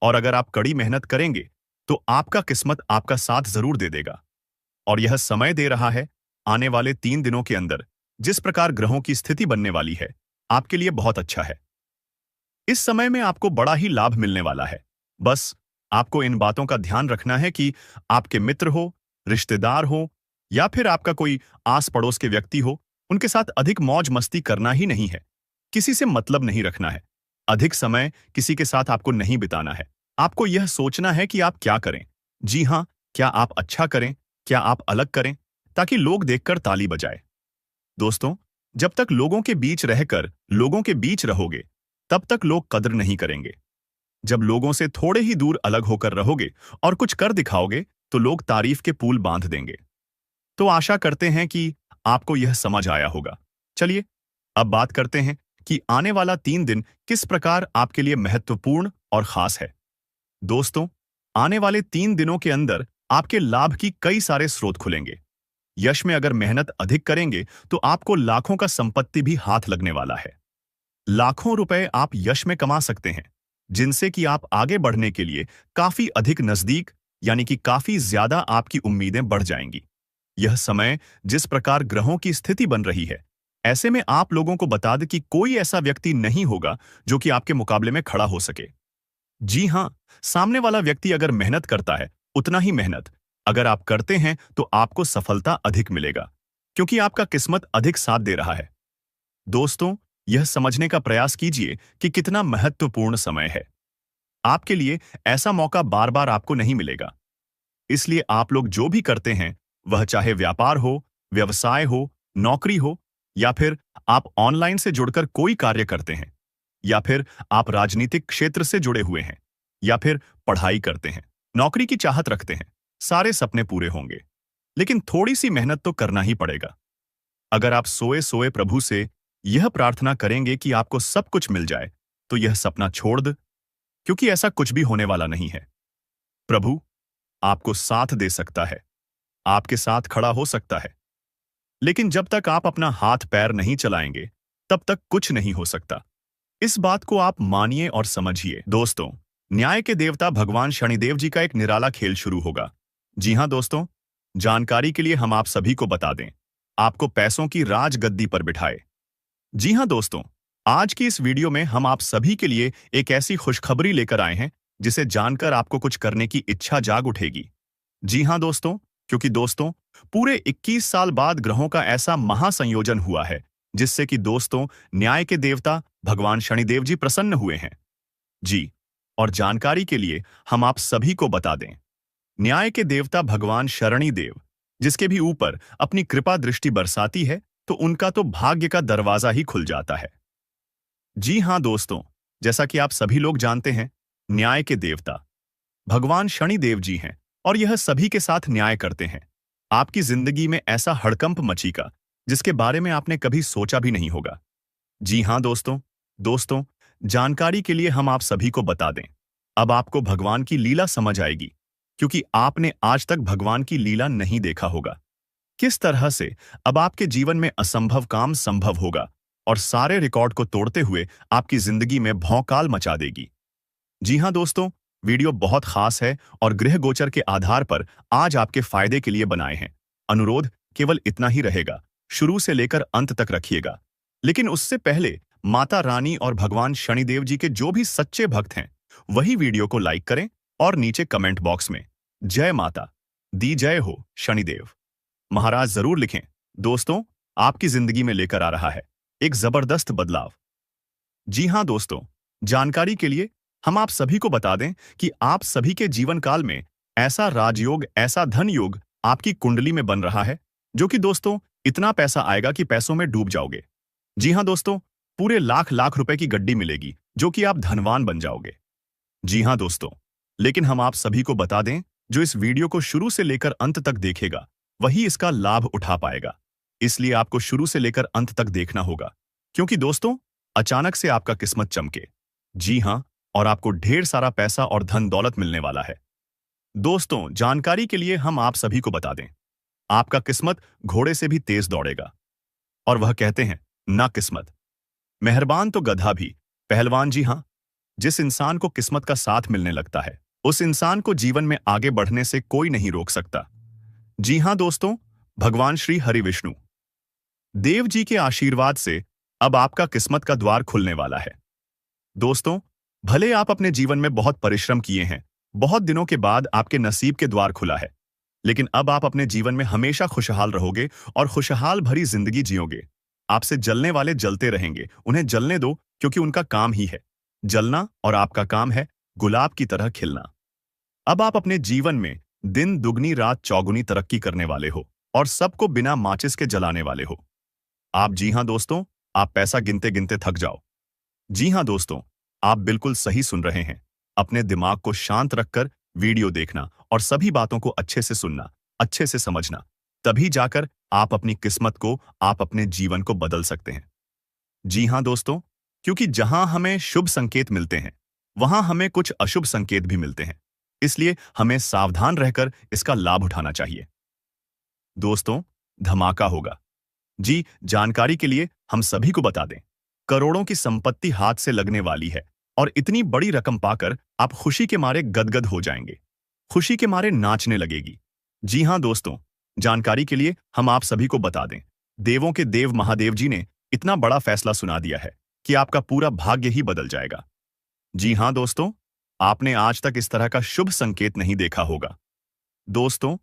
और अगर आप कड़ी मेहनत करेंगे तो आपका किस्मत आपका साथ जरूर दे देगा। और यह समय दे रहा है, आने वाले 3 दिनों के अंदर जिस प्रकार ग्रहों की स्थिति बनने वाली है, आपके लिए बहुत अच्छा है। इस समय में आपको बड़ा ही लाभ मिलने वाला है। बस आपको इन बातों का ध्यान रखना है कि आपके मित्र हो, रिश्तेदार हो, या फिर आपका कोई आस पड़ोस के व्यक्ति हो, उनके साथ अधिक मौज मस्ती करना ही नहीं है। किसी से मतलब नहीं रखना है। अधिक समय किसी के साथ आपको नहीं बिताना है। आपको यह सोचना है कि आप क्या करें। जी हाँ, क्या आप अच्छा करें, क्या आप अलग करें, ताकि लोग देखकर ताली बजाए। दोस्तों, जब तक लोगों के बीच रहकर लोगों के बीच रहोगे, तब तक लोग कद्र नहीं करेंगे। जब लोगों से थोड़े ही दूर अलग होकर रहोगे और कुछ कर दिखाओगे, तो लोग तारीफ के पुल बांध देंगे। तो आशा करते हैं कि आपको यह समझ आया होगा। चलिए, अब बात करते हैं कि आने वाला 3 दिन किस प्रकार आपके लिए महत्वपूर्ण और खास है। दोस्तों, आने वाले 3 दिनों के अंदर आपके लाभ की कई सारे स्रोत खुलेंगे। यश में अगर मेहनत अधिक करेंगे तो आपको लाखों का संपत्ति भी हाथ लगने वाला है। लाखों रुपए आप यश में कमा सकते हैं, जिनसे कि आप आगे बढ़ने के लिए काफी अधिक नजदीक, यानी कि काफी ज्यादा आपकी उम्मीदें बढ़ जाएंगी। यह समय जिस प्रकार ग्रहों की स्थिति बन रही है, ऐसे में आप लोगों को बता दें कि कोई ऐसा व्यक्ति नहीं होगा जो कि आपके मुकाबले में खड़ा हो सके। जी हां, सामने वाला व्यक्ति अगर मेहनत करता है, उतना ही मेहनत अगर आप करते हैं तो आपको सफलता अधिक मिलेगा, क्योंकि आपका किस्मत अधिक साथ दे रहा है। दोस्तों, यह समझने का प्रयास कीजिए कि कितना महत्वपूर्ण समय है। आपके लिए ऐसा मौका बार बार आपको नहीं मिलेगा। इसलिए आप लोग जो भी करते हैं, वह चाहे व्यापार हो, व्यवसाय हो, नौकरी हो, या फिर आप ऑनलाइन से जुड़कर कोई कार्य करते हैं, या फिर आप राजनीतिक क्षेत्र से जुड़े हुए हैं, या फिर पढ़ाई करते हैं, नौकरी की चाहत रखते हैं, सारे सपने पूरे होंगे। लेकिन थोड़ी सी मेहनत तो करना ही पड़ेगा। अगर आप सोए सोए प्रभु से यह प्रार्थना करेंगे कि आपको सब कुछ मिल जाए, तो यह सपना छोड़ दे, क्योंकि ऐसा कुछ भी होने वाला नहीं है। प्रभु आपको साथ दे सकता है, आपके साथ खड़ा हो सकता है, लेकिन जब तक आप अपना हाथ पैर नहीं चलाएंगे, तब तक कुछ नहीं हो सकता। इस बात को आप मानिए और समझिए। दोस्तों, न्याय के देवता भगवान शनिदेव जी का एक निराला खेल शुरू होगा। जी हां दोस्तों, जानकारी के लिए हम आप सभी को बता दें, आपको पैसों की राजगद्दी पर बिठाए। जी हां दोस्तों, आज की इस वीडियो में हम आप सभी के लिए एक ऐसी खुशखबरी लेकर आए हैं जिसे जानकर आपको कुछ करने की इच्छा जाग उठेगी। जी हां दोस्तों, क्योंकि दोस्तों, पूरे 21 साल बाद ग्रहों का ऐसा महासंयोजन हुआ है जिससे कि दोस्तों न्याय के देवता भगवान शनिदेव जी प्रसन्न हुए हैं। जी, और जानकारी के लिए हम आप सभी को बता दें, न्याय के देवता भगवान शनि देव जिसके भी ऊपर अपनी कृपा दृष्टि बरसाती है, तो उनका तो भाग्य का दरवाजा ही खुल जाता है। जी हां दोस्तों, जैसा कि आप सभी लोग जानते हैं, न्याय के देवता भगवान शनि देव जी हैं और यह सभी के साथ न्याय करते हैं। आपकी जिंदगी में ऐसा हड़कंप मचेगा जिसके बारे में आपने कभी सोचा भी नहीं होगा। जी हां दोस्तों, जानकारी के लिए हम आप सभी को बता दें, अब आपको भगवान की लीला समझ आएगी, क्योंकि आपने आज तक भगवान की लीला नहीं देखा होगा। किस तरह से अब आपके जीवन में असंभव काम संभव होगा और सारे रिकॉर्ड को तोड़ते हुए आपकी जिंदगी में भौकाल मचा देगी। जी हां दोस्तों, वीडियो बहुत खास है और गृह गोचर के आधार पर आज आपके फायदे के लिए बनाए हैं। अनुरोध केवल इतना ही रहेगा, शुरू से लेकर अंत तक रखिएगा। लेकिन उससे पहले माता रानी और भगवान शनिदेव जी के जो भी सच्चे भक्त हैं वही वीडियो को लाइक करें और नीचे कमेंट बॉक्स में जय माता दी जय हो शनिदेव महाराज जरूर लिखें। दोस्तों, आपकी जिंदगी में लेकर आ रहा है एक जबरदस्त बदलाव। जी हां दोस्तों, जानकारी के लिए हम आप सभी को बता दें कि आप सभी के जीवन काल में ऐसा राजयोग, ऐसा धन योग आपकी कुंडली में बन रहा है जो कि दोस्तों इतना पैसा आएगा कि पैसों में डूब जाओगे। जी हां दोस्तों, पूरे लाख लाख रुपए की गड्डी मिलेगी जो कि आप धनवान बन जाओगे। जी हां दोस्तों, लेकिन हम आप सभी को बता दें, जो इस वीडियो को शुरू से लेकर अंत तक देखेगा वही इसका लाभ उठा पाएगा। इसलिए आपको शुरू से लेकर अंत तक देखना होगा, क्योंकि दोस्तों अचानक से आपका किस्मत चमके। जी हां, और आपको ढेर सारा पैसा और धन दौलत मिलने वाला है। दोस्तों, जानकारी के लिए हम आप सभी को बता दें, आपका किस्मत घोड़े से भी तेज दौड़ेगा। और वह कहते हैं ना किस्मत मेहरबान तो गधा भी पहलवान। जी हां, जिस इंसान को किस्मत का साथ मिलने लगता है उस इंसान को जीवन में आगे बढ़ने से कोई नहीं रोक सकता। जी हां दोस्तों, भगवान श्री हरि विष्णु देव जी के आशीर्वाद से अब आपका किस्मत का द्वार खुलने वाला है। दोस्तों, भले आप अपने जीवन में बहुत परिश्रम किए हैं, बहुत दिनों के बाद आपके नसीब के द्वार खुला है, लेकिन अब आप अपने जीवन में हमेशा खुशहाल रहोगे और खुशहाल भरी जिंदगी जियोगे। आपसे जलने वाले जलते रहेंगे, उन्हें जलने दो, क्योंकि उनका काम ही है जलना और आपका काम है गुलाब की तरह खिलना। अब आप अपने जीवन में दिन दुगनी रात चौगुनी तरक्की करने वाले हो और सबको बिना माचिस के जलाने वाले हो आप। जी हां दोस्तों, आप पैसा गिनते गिनते थक जाओ। जी हां दोस्तों, आप बिल्कुल सही सुन रहे हैं। अपने दिमाग को शांत रखकर वीडियो देखना और सभी बातों को अच्छे से सुनना, अच्छे से समझना, तभी जाकर आप अपनी किस्मत को, आप अपने जीवन को बदल सकते हैं। जी हां दोस्तों, क्योंकि जहां हमें शुभ संकेत मिलते हैं वहां हमें कुछ अशुभ संकेत भी मिलते हैं, इसलिए हमें सावधान रहकर इसका लाभ उठाना चाहिए। दोस्तों, धमाका होगा। जी, जानकारी के लिए हम सभी को बता दें, करोड़ों की संपत्ति हाथ से लगने वाली है और इतनी बड़ी रकम पाकर आप खुशी के मारे गदगद हो जाएंगे, खुशी के मारे नाचने लगेगी। जी हां दोस्तों, जानकारी के लिए हम आप सभी को बता दें, देवों के देव महादेव जी ने इतना बड़ा फैसला सुना दिया है कि आपका पूरा भाग्य ही बदल जाएगा। जी हां दोस्तों, आपने आज तक इस तरह का शुभ संकेत नहीं देखा होगा। दोस्तों,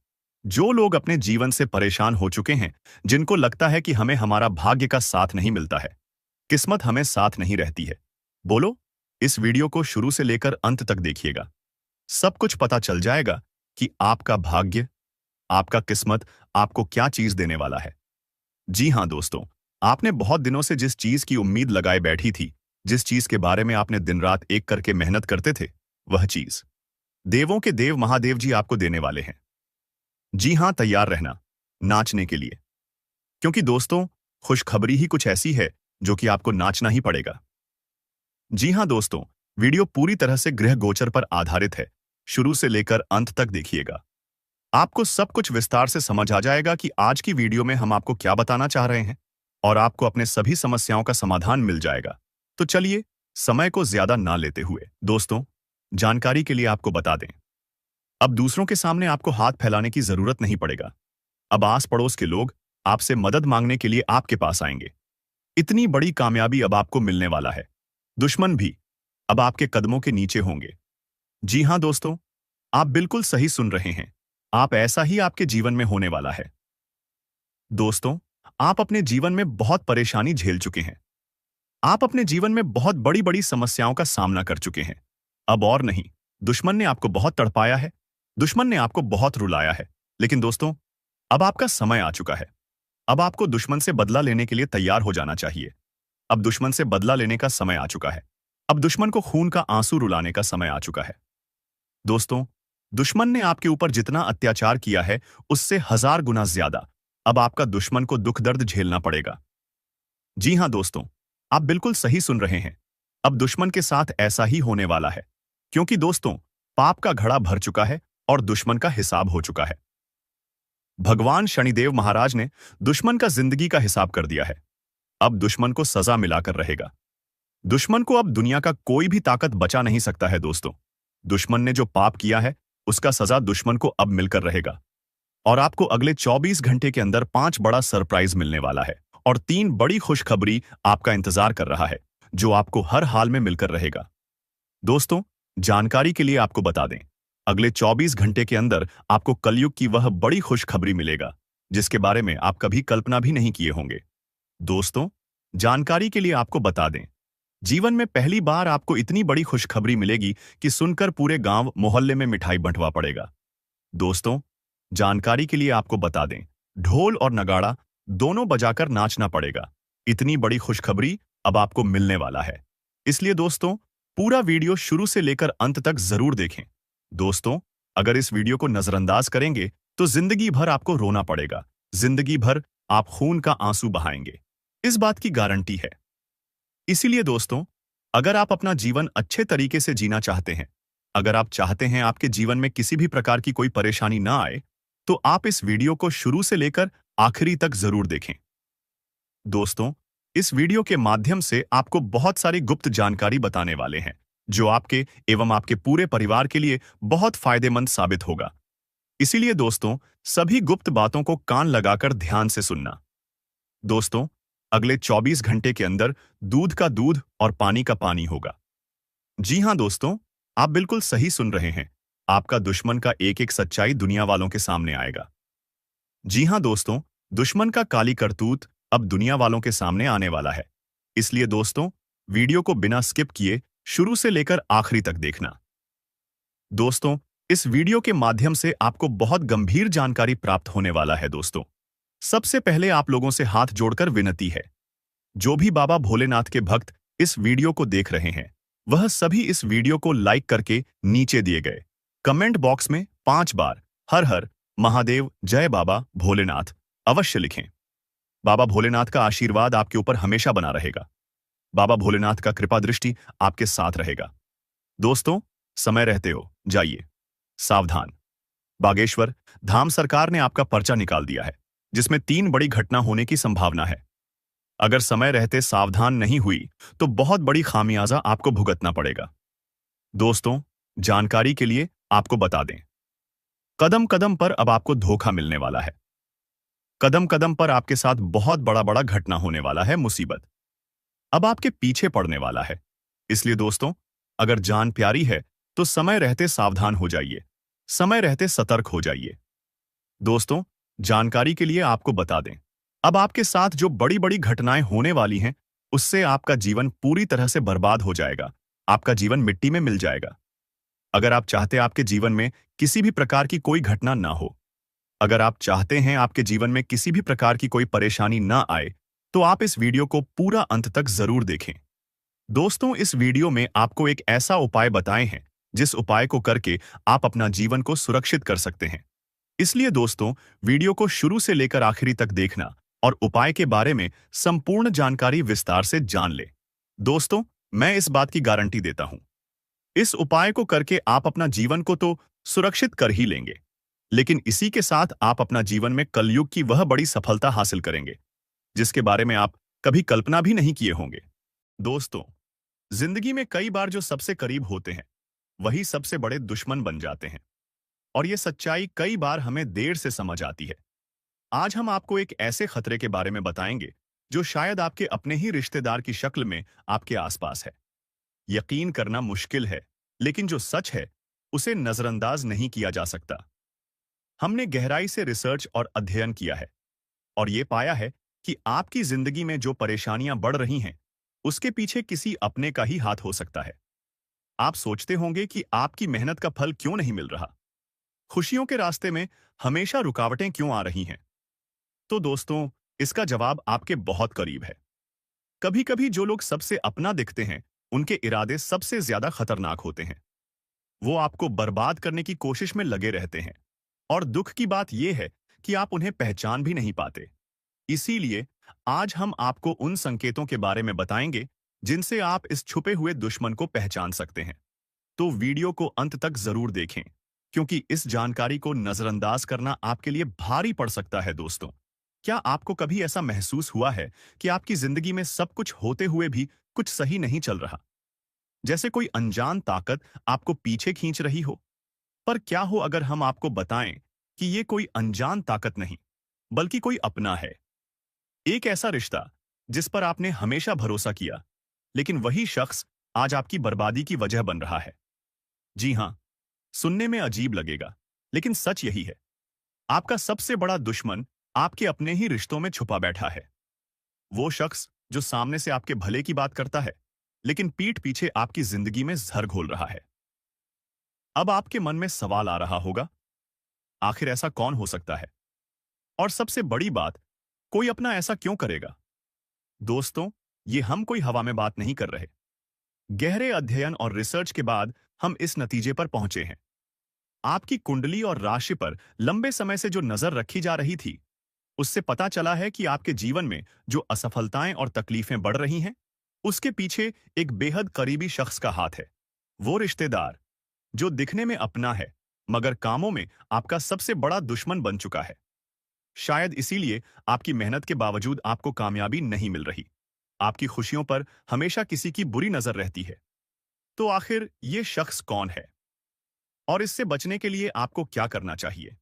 जो लोग अपने जीवन से परेशान हो चुके हैं, जिनको लगता है कि हमें हमारा भाग्य का साथ नहीं मिलता है, किस्मत हमें साथ नहीं रहती है, बोलो, इस वीडियो को शुरू से लेकर अंत तक देखिएगा। सब कुछ पता चल जाएगा कि आपका भाग्य, आपका किस्मत आपको क्या चीज देने वाला है। जी हां दोस्तों, आपने बहुत दिनों से जिस चीज की उम्मीद लगाए बैठी थी, जिस चीज के बारे में आपने दिन रात एक करके मेहनत करते थे, वह चीज देवों के देव महादेव जी आपको देने वाले हैं। जी हां, तैयार रहना नाचने के लिए, क्योंकि दोस्तों खुशखबरी ही कुछ ऐसी है जो कि आपको नाचना ही पड़ेगा। जी हां दोस्तों, वीडियो पूरी तरह से ग्रह गोचर पर आधारित है, शुरू से लेकर अंत तक देखिएगा। आपको सब कुछ विस्तार से समझ आ जाएगा कि आज की वीडियो में हम आपको क्या बताना चाह रहे हैं और आपको अपने सभी समस्याओं का समाधान मिल जाएगा। तो चलिए, समय को ज्यादा ना लेते हुए दोस्तों, जानकारी के लिए आपको बता दें, अब दूसरों के सामने आपको हाथ फैलाने की जरूरत नहीं पड़ेगा। अब आस पड़ोस के लोग आपसे मदद मांगने के लिए आपके पास आएंगे। इतनी बड़ी कामयाबी अब आपको मिलने वाला है। दुश्मन भी अब आपके कदमों के नीचे होंगे। जी हां दोस्तों, आप बिल्कुल सही सुन रहे हैं। आप ऐसा ही आपके जीवन में होने वाला है। दोस्तों, आप अपने जीवन में बहुत परेशानी झेल चुके हैं। आप अपने जीवन में बहुत बड़ी बड़ी समस्याओं का सामना कर चुके हैं। अब और नहीं, दुश्मन ने आपको बहुत तड़पाया है, दुश्मन ने आपको बहुत रुलाया है, लेकिन दोस्तों अब आपका समय आ चुका है। अब आपको दुश्मन से बदला लेने के लिए तैयार हो जाना चाहिए। अब दुश्मन से बदला लेने का समय आ चुका है। अब दुश्मन को खून का आंसू रुलाने का समय आ चुका है। दोस्तों, दुश्मन ने आपके ऊपर जितना अत्याचार किया है उससे 1000 गुना ज्यादा अब आपका दुश्मन को दुख दर्द झेलना पड़ेगा। जी हां दोस्तों, आप बिल्कुल सही सुन रहे हैं। अब दुश्मन के साथ ऐसा ही होने वाला है, क्योंकि दोस्तों पाप का घड़ा भर चुका है और दुश्मन का हिसाब हो चुका है। भगवान शनिदेव महाराज ने दुश्मन का जिंदगी का हिसाब कर दिया है। अब दुश्मन को सजा मिलाकर रहेगा। दुश्मन को अब दुनिया का कोई भी ताकत बचा नहीं सकता है। दोस्तों, दुश्मन ने जो पाप किया है उसका सजा दुश्मन को अब मिलकर रहेगा। और आपको अगले 24 घंटे के अंदर 5 बड़ा सरप्राइज मिलने वाला है और 3 बड़ी खुशखबरी आपका इंतजार कर रहा है। जो आपको हर हाल में मिलकर रहेगा। दोस्तों, जानकारी के लिए आपको बता दें, अगले 24 घंटे के अंदर आपको कलयुग की वह बड़ी खुशखबरी मिलेगा, जिसके बारे में आप कभी कल्पना भी नहीं किए होंगे। दोस्तों, जानकारी के लिए आपको बता दें, जीवन में पहली बार आपको इतनी बड़ी खुशखबरी मिलेगी कि सुनकर पूरे गांव मोहल्ले में मिठाई बंटवा पड़ेगा। दोस्तों, जानकारी के लिए आपको बता दें, ढोल और नगाड़ा दोनों बजाकर नाचना पड़ेगा। इतनी बड़ी खुशखबरी अब आपको मिलने वाला है। इसलिए दोस्तों, पूरा वीडियो शुरू से लेकर अंत तक जरूर देखें। दोस्तों, अगर इस वीडियो को नजरअंदाज करेंगे तो जिंदगी भर आपको रोना पड़ेगा, जिंदगी भर आप खून का आंसू बहाएंगे, इस बात की गारंटी है। इसीलिए दोस्तों, अगर आप अपना जीवन अच्छे तरीके से जीना चाहते हैं, अगर आप चाहते हैं आपके जीवन में किसी भी प्रकार की कोई परेशानी ना आए, तो आप इस वीडियो को शुरू से लेकर आखिरी तक जरूर देखें। दोस्तों, इस वीडियो के माध्यम से आपको बहुत सारी गुप्त जानकारी बताने वाले हैं, जो आपके एवं आपके पूरे परिवार के लिए बहुत फायदेमंद साबित होगा। इसीलिए दोस्तों, सभी गुप्त बातों को कान लगाकर ध्यान से सुनना। दोस्तों, अगले 24 घंटे के अंदर दूध का दूध और पानी का पानी होगा। जी हां दोस्तों, आप बिल्कुल सही सुन रहे हैं। आपका दुश्मन का एक एक सच्चाई दुनिया वालों के सामने आएगा। जी हां दोस्तों, दुश्मन का काली करतूत अब दुनिया वालों के सामने आने वाला है। इसलिए दोस्तों, वीडियो को बिना स्किप किए शुरू से लेकर आखिरी तक देखना। दोस्तों, इस वीडियो के माध्यम से आपको बहुत गंभीर जानकारी प्राप्त होने वाला है। दोस्तों, सबसे पहले आप लोगों से हाथ जोड़कर विनती है, जो भी बाबा भोलेनाथ के भक्त इस वीडियो को देख रहे हैं, वह सभी इस वीडियो को लाइक करके नीचे दिए गए कमेंट बॉक्स में 5 बार हर हर महादेव जय बाबा भोलेनाथ अवश्य लिखें। बाबा भोलेनाथ का आशीर्वाद आपके ऊपर हमेशा बना रहेगा। बाबा भोलेनाथ का कृपा दृष्टि आपके साथ रहेगा। दोस्तों, समय रहते हो जाइए। सावधान, बागेश्वर धाम सरकार ने आपका पर्चा निकाल दिया है, जिसमें 3 बड़ी घटना होने की संभावना है। अगर समय रहते सावधान नहीं हुई तो बहुत बड़ी खामियाजा आपको भुगतना पड़ेगा। दोस्तों, जानकारी के लिए आपको बता दें, कदम कदम पर अब आपको धोखा मिलने वाला है। कदम कदम पर आपके साथ बहुत बड़ा बड़ा घटना होने वाला है, मुसीबत अब आपके पीछे पड़ने वाला है। इसलिए दोस्तों, अगर जान प्यारी है तो समय रहते सावधान हो जाइए, समय रहते सतर्क हो जाइए। दोस्तों, जानकारी के लिए आपको बता दें, अब आपके साथ जो बड़ी बड़ी घटनाएं होने वाली हैं, उससे आपका जीवन पूरी तरह से बर्बाद हो जाएगा, आपका जीवन मिट्टी में मिल जाएगा। अगर आप चाहते आपके जीवन में किसी भी प्रकार की कोई घटना ना हो, अगर आप चाहते हैं आपके जीवन में किसी भी प्रकार की कोई परेशानी ना आए, तो आप इस वीडियो को पूरा अंत तक जरूर देखें। दोस्तों, इस वीडियो में आपको एक ऐसा उपाय बताए हैं, जिस उपाय को करके आप अपना जीवन को सुरक्षित कर सकते हैं। इसलिए दोस्तों, वीडियो को शुरू से लेकर आखिरी तक देखना और उपाय के बारे में संपूर्ण जानकारी विस्तार से जान ले। दोस्तों, मैं इस बात की गारंटी देता हूं, इस उपाय को करके आप अपना जीवन को तो सुरक्षित कर ही लेंगे, लेकिन इसी के साथ आप अपना जीवन में कलयुग की वह बड़ी सफलता हासिल करेंगे, जिसके बारे में आप कभी कल्पना भी नहीं किए होंगे। दोस्तों, जिंदगी में कई बार जो सबसे करीब होते हैं, वही सबसे बड़े दुश्मन बन जाते हैं, और ये सच्चाई कई बार हमें देर से समझ आती है। आज हम आपको एक ऐसे खतरे के बारे में बताएंगे, जो शायद आपके अपने ही रिश्तेदार की शक्ल में आपके आसपास है। यकीन करना मुश्किल है, लेकिन जो सच है, उसे नजरअंदाज नहीं किया जा सकता। हमने गहराई से रिसर्च और अध्ययन किया है, और ये पाया है कि आपकी जिंदगी में जो परेशानियां बढ़ रही हैं, उसके पीछे किसी अपने का ही हाथ हो सकता है। आप सोचते होंगे कि आपकी मेहनत का फल क्यों नहीं मिल रहा, खुशियों के रास्ते में हमेशा रुकावटें क्यों आ रही हैं? तो दोस्तों, इसका जवाब आपके बहुत करीब है। कभी कभी जो लोग सबसे अपना दिखते हैं, उनके इरादे सबसे ज्यादा खतरनाक होते हैं। वो आपको बर्बाद करने की कोशिश में लगे रहते हैं, और दुख की बात यह है कि आप उन्हें पहचान भी नहीं पाते। इसीलिए आज हम आपको उन संकेतों के बारे में बताएंगे, जिनसे आप इस छुपे हुए दुश्मन को पहचान सकते हैं। तो वीडियो को अंत तक जरूर देखें, क्योंकि इस जानकारी को नजरअंदाज करना आपके लिए भारी पड़ सकता है। दोस्तों, क्या आपको कभी ऐसा महसूस हुआ है कि आपकी जिंदगी में सब कुछ होते हुए भी कुछ सही नहीं चल रहा, जैसे कोई अनजान ताकत आपको पीछे खींच रही हो? पर क्या हो अगर हम आपको बताएं कि ये कोई अनजान ताकत नहीं, बल्कि कोई अपना है, एक ऐसा रिश्ता जिस पर आपने हमेशा भरोसा किया, लेकिन वही शख्स आज आपकी बर्बादी की वजह बन रहा है। जी हां, सुनने में अजीब लगेगा, लेकिन सच यही है। आपका सबसे बड़ा दुश्मन आपके अपने ही रिश्तों में छुपा बैठा है। वो शख्स जो सामने से आपके भले की बात करता है, लेकिन पीठ पीछे आपकी जिंदगी में जहर घोल रहा है। अब आपके मन में सवाल आ रहा होगा, आखिर ऐसा कौन हो सकता है? और सबसे बड़ी बात, कोई अपना ऐसा क्यों करेगा? दोस्तों, ये हम कोई हवा में बात नहीं कर रहे। गहरे अध्ययन और रिसर्च के बाद हम इस नतीजे पर पहुंचे हैं। आपकी कुंडली और राशि पर लंबे समय से जो नजर रखी जा रही थी, उससे पता चला है कि आपके जीवन में जो असफलताएं और तकलीफें बढ़ रही हैं, उसके पीछे एक बेहद करीबी शख्स का हाथ है। वो रिश्तेदार जो दिखने में अपना है, मगर कामों में आपका सबसे बड़ा दुश्मन बन चुका है। शायद इसीलिए आपकी मेहनत के बावजूद आपको कामयाबी नहीं मिल रही। आपकी खुशियों पर हमेशा किसी की बुरी नजर रहती है। तो आखिर ये शख्स कौन है और इससे बचने के लिए आपको क्या करना चाहिए?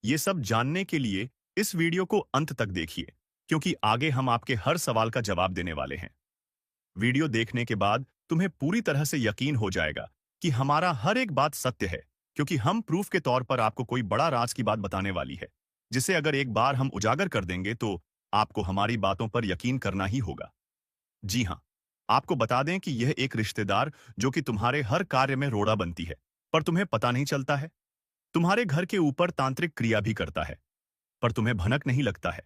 ये सब जानने के लिए इस वीडियो को अंत तक देखिए, क्योंकि आगे हम आपके हर सवाल का जवाब देने वाले हैं। वीडियो देखने के बाद तुम्हें पूरी तरह से यकीन हो जाएगा कि हमारा हर एक बात सत्य है, क्योंकि हम प्रूफ के तौर पर आपको कोई बड़ा राज की बात बताने वाली है, जिसे अगर एक बार हम उजागर कर देंगे तो आपको हमारी बातों पर यकीन करना ही होगा। जी हाँ, आपको बता दें कि यह एक रिश्तेदार जो कि तुम्हारे हर कार्य में रोड़ा बनती है, पर तुम्हें पता नहीं चलता है। तुम्हारे घर के ऊपर तांत्रिक क्रिया भी करता है, पर तुम्हें भनक नहीं लगता है।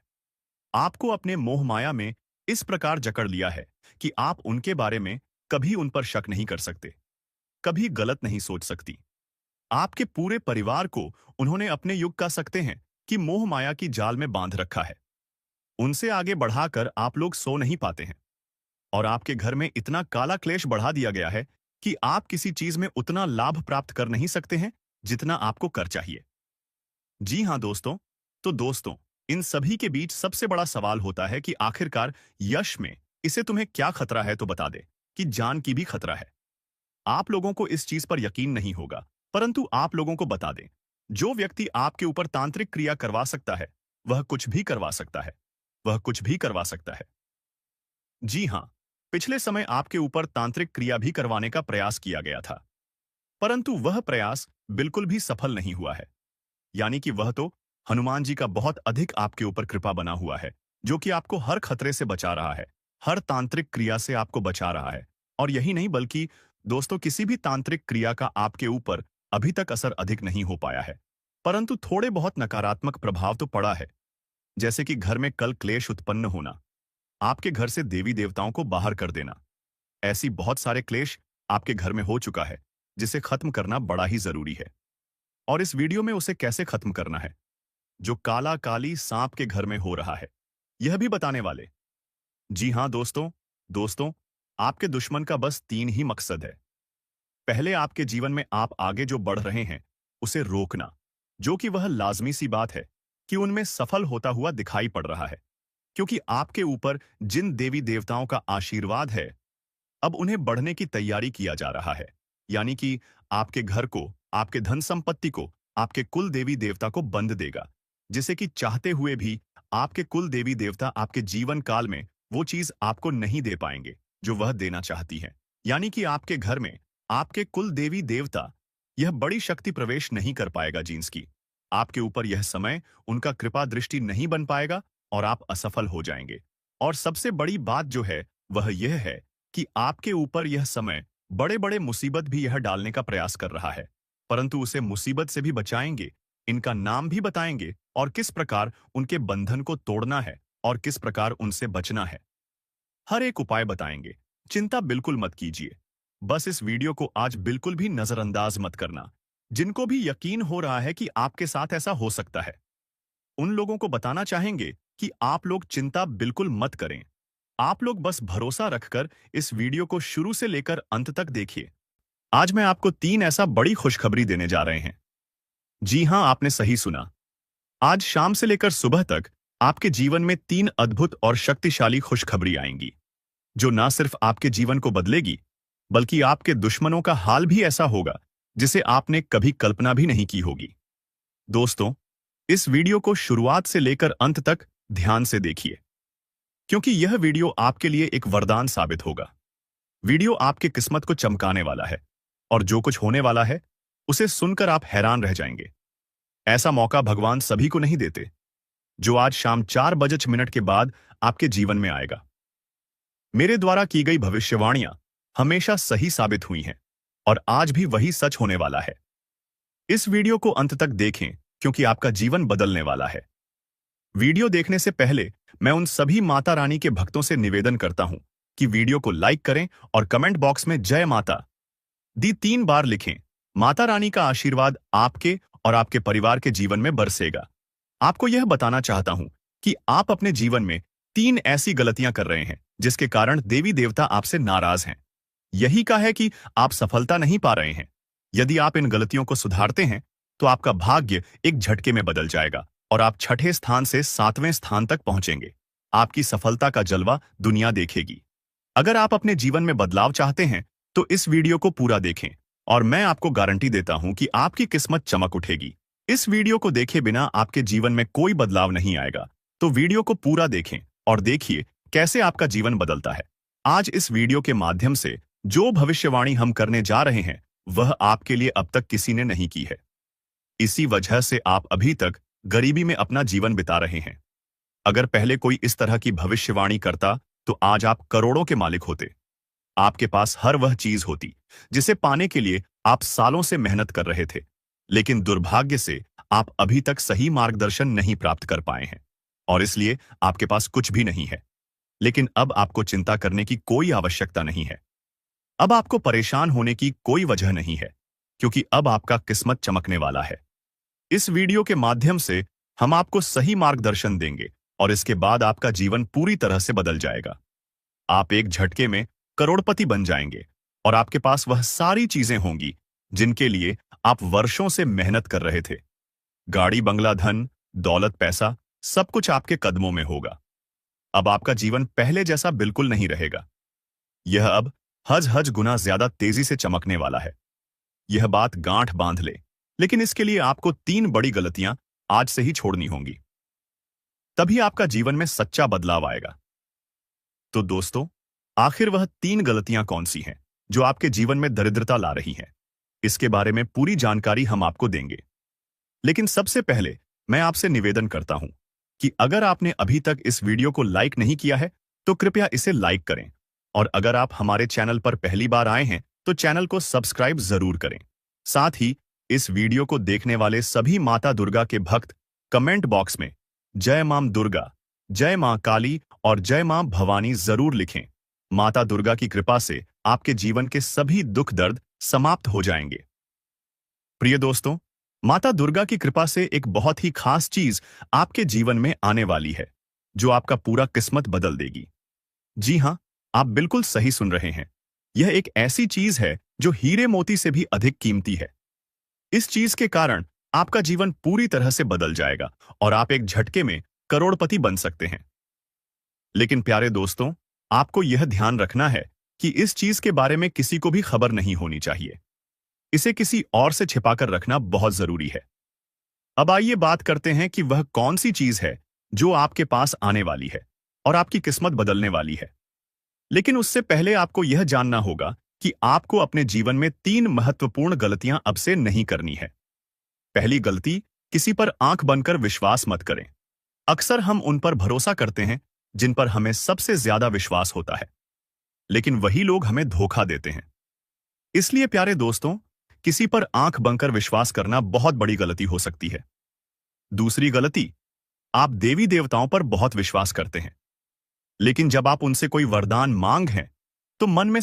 आपको अपने मोह माया में इस प्रकार जकड़ लिया है कि आप उनके बारे में कभी उन पर शक नहीं कर सकते, कभी गलत नहीं सोच सकती। आपके पूरे परिवार को उन्होंने अपने युग का सकते हैं कि मोह माया की जाल में बांध रखा है। उनसे आगे बढ़ाकर आप लोग सो नहीं पाते हैं, और आपके घर में इतना काला क्लेश बढ़ा दिया गया है कि आप किसी चीज में उतना लाभ प्राप्त कर नहीं सकते हैं जितना आपको कर चाहिए। जी हां दोस्तों, तो दोस्तों, इन सभी के बीच सबसे बड़ा सवाल होता है कि आखिरकार यश में इसे तुम्हें क्या खतरा है, तो बता दे कि जान की भी खतरा है। आप लोगों को इस चीज पर यकीन नहीं होगा, परंतु आप लोगों को बता दें, जो व्यक्ति आपके ऊपर तांत्रिक क्रिया करवा सकता है, वह कुछ भी करवा सकता है। वह कुछ भी करवा सकता है। जी हां, पिछले समय आपके ऊपर तांत्रिक क्रिया भी करवाने का प्रयास किया गया था, परंतु वह प्रयास बिल्कुल भी सफल नहीं हुआ है। यानी कि वह तो हनुमान जी का बहुत अधिक आपके ऊपर कृपा बना हुआ है, जो कि आपको हर खतरे से बचा रहा है, हर तांत्रिक क्रिया से आपको बचा रहा है। और यही नहीं, बल्कि दोस्तों, किसी भी तांत्रिक क्रिया का आपके ऊपर अभी तक असर अधिक नहीं हो पाया है, परंतु थोड़े बहुत नकारात्मक प्रभाव तो पड़ा है। जैसे कि घर में कल क्लेश उत्पन्न होना, आपके घर से देवी देवताओं को बाहर कर देना। ऐसी बहुत सारे क्लेश आपके घर में हो चुका है, जिसे खत्म करना बड़ा ही जरूरी है। और इस वीडियो में उसे कैसे खत्म करना है, जो काला काली सांप के घर में हो रहा है, यह भी बताने वाले। जी हां दोस्तों, दोस्तों, आपके दुश्मन का बस 3 ही मकसद है। पहले, आपके जीवन में आप आगे जो बढ़ रहे हैं, उसे रोकना, जो कि वह लाजमी सी बात है कि उनमें सफल होता हुआ दिखाई पड़ रहा है, क्योंकि आपके ऊपर जिन देवी देवताओं का आशीर्वाद है, अब उन्हें बढ़ने की तैयारी किया जा रहा है। यानी कि आपके घर को, आपके धन संपत्ति को, आपके कुल देवी देवता को बंद देगा, जिसे कि चाहते हुए भी आपके कुल देवी देवता आपके जीवन काल में वो चीज आपको नहीं दे पाएंगे जो वह देना चाहती है। यानी कि आपके घर में आपके कुल देवी देवता यह बड़ी शक्ति प्रवेश नहीं कर पाएगा जींस की। आपके ऊपर यह समय उनका कृपा दृष्टि नहीं बन पाएगा और आप असफल हो जाएंगे। और सबसे बड़ी बात जो है वह यह है कि आपके ऊपर यह समय बड़े बड़े मुसीबत भी यह डालने का प्रयास कर रहा है, परंतु उसे मुसीबत से भी बचाएंगे, इनका नाम भी बताएंगे और किस प्रकार उनके बंधन को तोड़ना है और किस प्रकार उनसे बचना है। हर एक उपाय बताएंगे। चिंता बिल्कुल मत कीजिए। बस इस वीडियो को आज बिल्कुल भी नजरअंदाज मत करना। जिनको भी यकीन हो रहा है कि आपके साथ ऐसा हो सकता है, उन लोगों को बताना चाहेंगे कि आप लोग चिंता बिल्कुल मत करें। आप लोग बस भरोसा रखकर इस वीडियो को शुरू से लेकर अंत तक देखिए। आज मैं आपको 3 ऐसा बड़ी खुशखबरी देने जा रहे हैं। जी हां, आपने सही सुना। आज शाम से लेकर सुबह तक आपके जीवन में 3 अद्भुत और शक्तिशाली खुशखबरी आएंगी, जो ना सिर्फ आपके जीवन को बदलेगी, बल्कि आपके दुश्मनों का हाल भी ऐसा होगा जिसे आपने कभी कल्पना भी नहीं की होगी। दोस्तों, इस वीडियो को शुरुआत से लेकर अंत तक ध्यान से देखिए। क्योंकि यह वीडियो आपके लिए एक वरदान साबित होगा। वीडियो आपके किस्मत को चमकाने वाला है और जो कुछ होने वाला है उसे सुनकर आप हैरान रह जाएंगे। ऐसा मौका भगवान सभी को नहीं देते, जो आज शाम 4 बज के बाद आपके जीवन में आएगा। मेरे द्वारा की गई भविष्यवाणियां हमेशा सही साबित हुई हैं और आज भी वही सच होने वाला है। इस वीडियो को अंत तक देखें क्योंकि आपका जीवन बदलने वाला है। वीडियो देखने से पहले मैं उन सभी माता रानी के भक्तों से निवेदन करता हूं कि वीडियो को लाइक करें और कमेंट बॉक्स में जय माता दी 3 बार लिखें। माता रानी का आशीर्वाद आपके और आपके परिवार के जीवन में बरसेगा। आपको यह बताना चाहता हूं कि आप अपने जीवन में 3 ऐसी गलतियां कर रहे हैं जिसके कारण देवी देवता आपसे नाराज हैं। यही का है कि आप सफलता नहीं पा रहे हैं। यदि आप इन गलतियों को सुधारते हैं तो आपका भाग्य एक झटके में बदल जाएगा और आप 6ठे स्थान से 7वें स्थान तक पहुंचेंगे। आपकी सफलता का जलवा दुनिया देखेगी। अगर आप अपने जीवन में बदलाव चाहते हैं तो इस वीडियो को पूरा देखें और मैं आपको गारंटी देता हूं कि आपकी किस्मत चमक उठेगी। इस वीडियो को देखे बिना आपके जीवन में कोई बदलाव नहीं आएगा, तो वीडियो को पूरा देखें और देखिए कैसे आपका जीवन बदलता है। आज इस वीडियो के माध्यम से जो भविष्यवाणी हम करने जा रहे हैं वह आपके लिए अब तक किसी ने नहीं की है। इसी वजह से आप अभी तक गरीबी में अपना जीवन बिता रहे हैं। अगर पहले कोई इस तरह की भविष्यवाणी करता तो आज आप करोड़ों के मालिक होते। आपके पास हर वह चीज होती जिसे पाने के लिए आप सालों से मेहनत कर रहे थे, लेकिन दुर्भाग्य से आप अभी तक सही मार्गदर्शन नहीं प्राप्त कर पाए हैं और इसलिए आपके पास कुछ भी नहीं है। लेकिन अब आपको चिंता करने की कोई आवश्यकता नहीं है। अब आपको परेशान होने की कोई वजह नहीं है, क्योंकि अब आपका किस्मत चमकने वाला है। इस वीडियो के माध्यम से हम आपको सही मार्गदर्शन देंगे और इसके बाद आपका जीवन पूरी तरह से बदल जाएगा। आप एक झटके में करोड़पति बन जाएंगे और आपके पास वह सारी चीजें होंगी जिनके लिए आप वर्षों से मेहनत कर रहे थे। गाड़ी, बंगला, धन, दौलत, पैसा, सब कुछ आपके कदमों में होगा। अब आपका जीवन पहले जैसा बिल्कुल नहीं रहेगा। यह अब हज गुना ज्यादा तेजी से चमकने वाला है। यह बात गांठ बांध ले, लेकिन इसके लिए आपको 3 बड़ी गलतियां आज से ही छोड़नी होंगी। तभी आपका जीवन में सच्चा बदलाव आएगा। तो दोस्तों, आखिर वह 3 गलतियां कौन सी हैं जो आपके जीवन में दरिद्रता ला रही हैं? इसके बारे में पूरी जानकारी हम आपको देंगे। लेकिन सबसे पहले मैं आपसे निवेदन करता हूं कि अगर आपने अभी तक इस वीडियो को लाइक नहीं किया है तो कृपया इसे लाइक करें और अगर आप हमारे चैनल पर पहली बार आए हैं तो चैनल को सब्सक्राइब जरूर करें। साथ ही इस वीडियो को देखने वाले सभी माता दुर्गा के भक्त कमेंट बॉक्स में जय मां दुर्गा, जय मां काली और जय मां भवानी जरूर लिखें। माता दुर्गा की कृपा से आपके जीवन के सभी दुख दर्द समाप्त हो जाएंगे। प्रिय दोस्तों, माता दुर्गा की कृपा से एक बहुत ही खास चीज आपके जीवन में आने वाली है जो आपका पूरा किस्मत बदल देगी। जी हां, आप बिल्कुल सही सुन रहे हैं। यह एक ऐसी चीज है जो हीरे मोती से भी अधिक कीमती है। इस चीज के कारण आपका जीवन पूरी तरह से बदल जाएगा और आप एक झटके में करोड़पति बन सकते हैं। लेकिन प्यारे दोस्तों, आपको यह ध्यान रखना है कि इस चीज के बारे में किसी को भी खबर नहीं होनी चाहिए। इसे किसी और से छिपाकर रखना बहुत जरूरी है। अब आइए बात करते हैं कि वह कौन सी चीज है जो आपके पास आने वाली है और आपकी किस्मत बदलने वाली है। लेकिन उससे पहले आपको यह जानना होगा कि आपको अपने जीवन में 3 महत्वपूर्ण गलतियां अब से नहीं करनी है। पहली गलती, किसी पर आंख बनकर विश्वास मत करें। अक्सर हम उन पर भरोसा करते हैं जिन पर हमें सबसे ज्यादा विश्वास होता है, लेकिन वही लोग हमें धोखा देते हैं। इसलिए प्यारे दोस्तों, किसी पर आंख बनकर विश्वास करना बहुत बड़ी गलती हो सकती है। दूसरी गलती, आप देवी देवताओं पर बहुत विश्वास करते हैं, लेकिन जब आप उनसे कोई वरदान मांग हैं तो मन में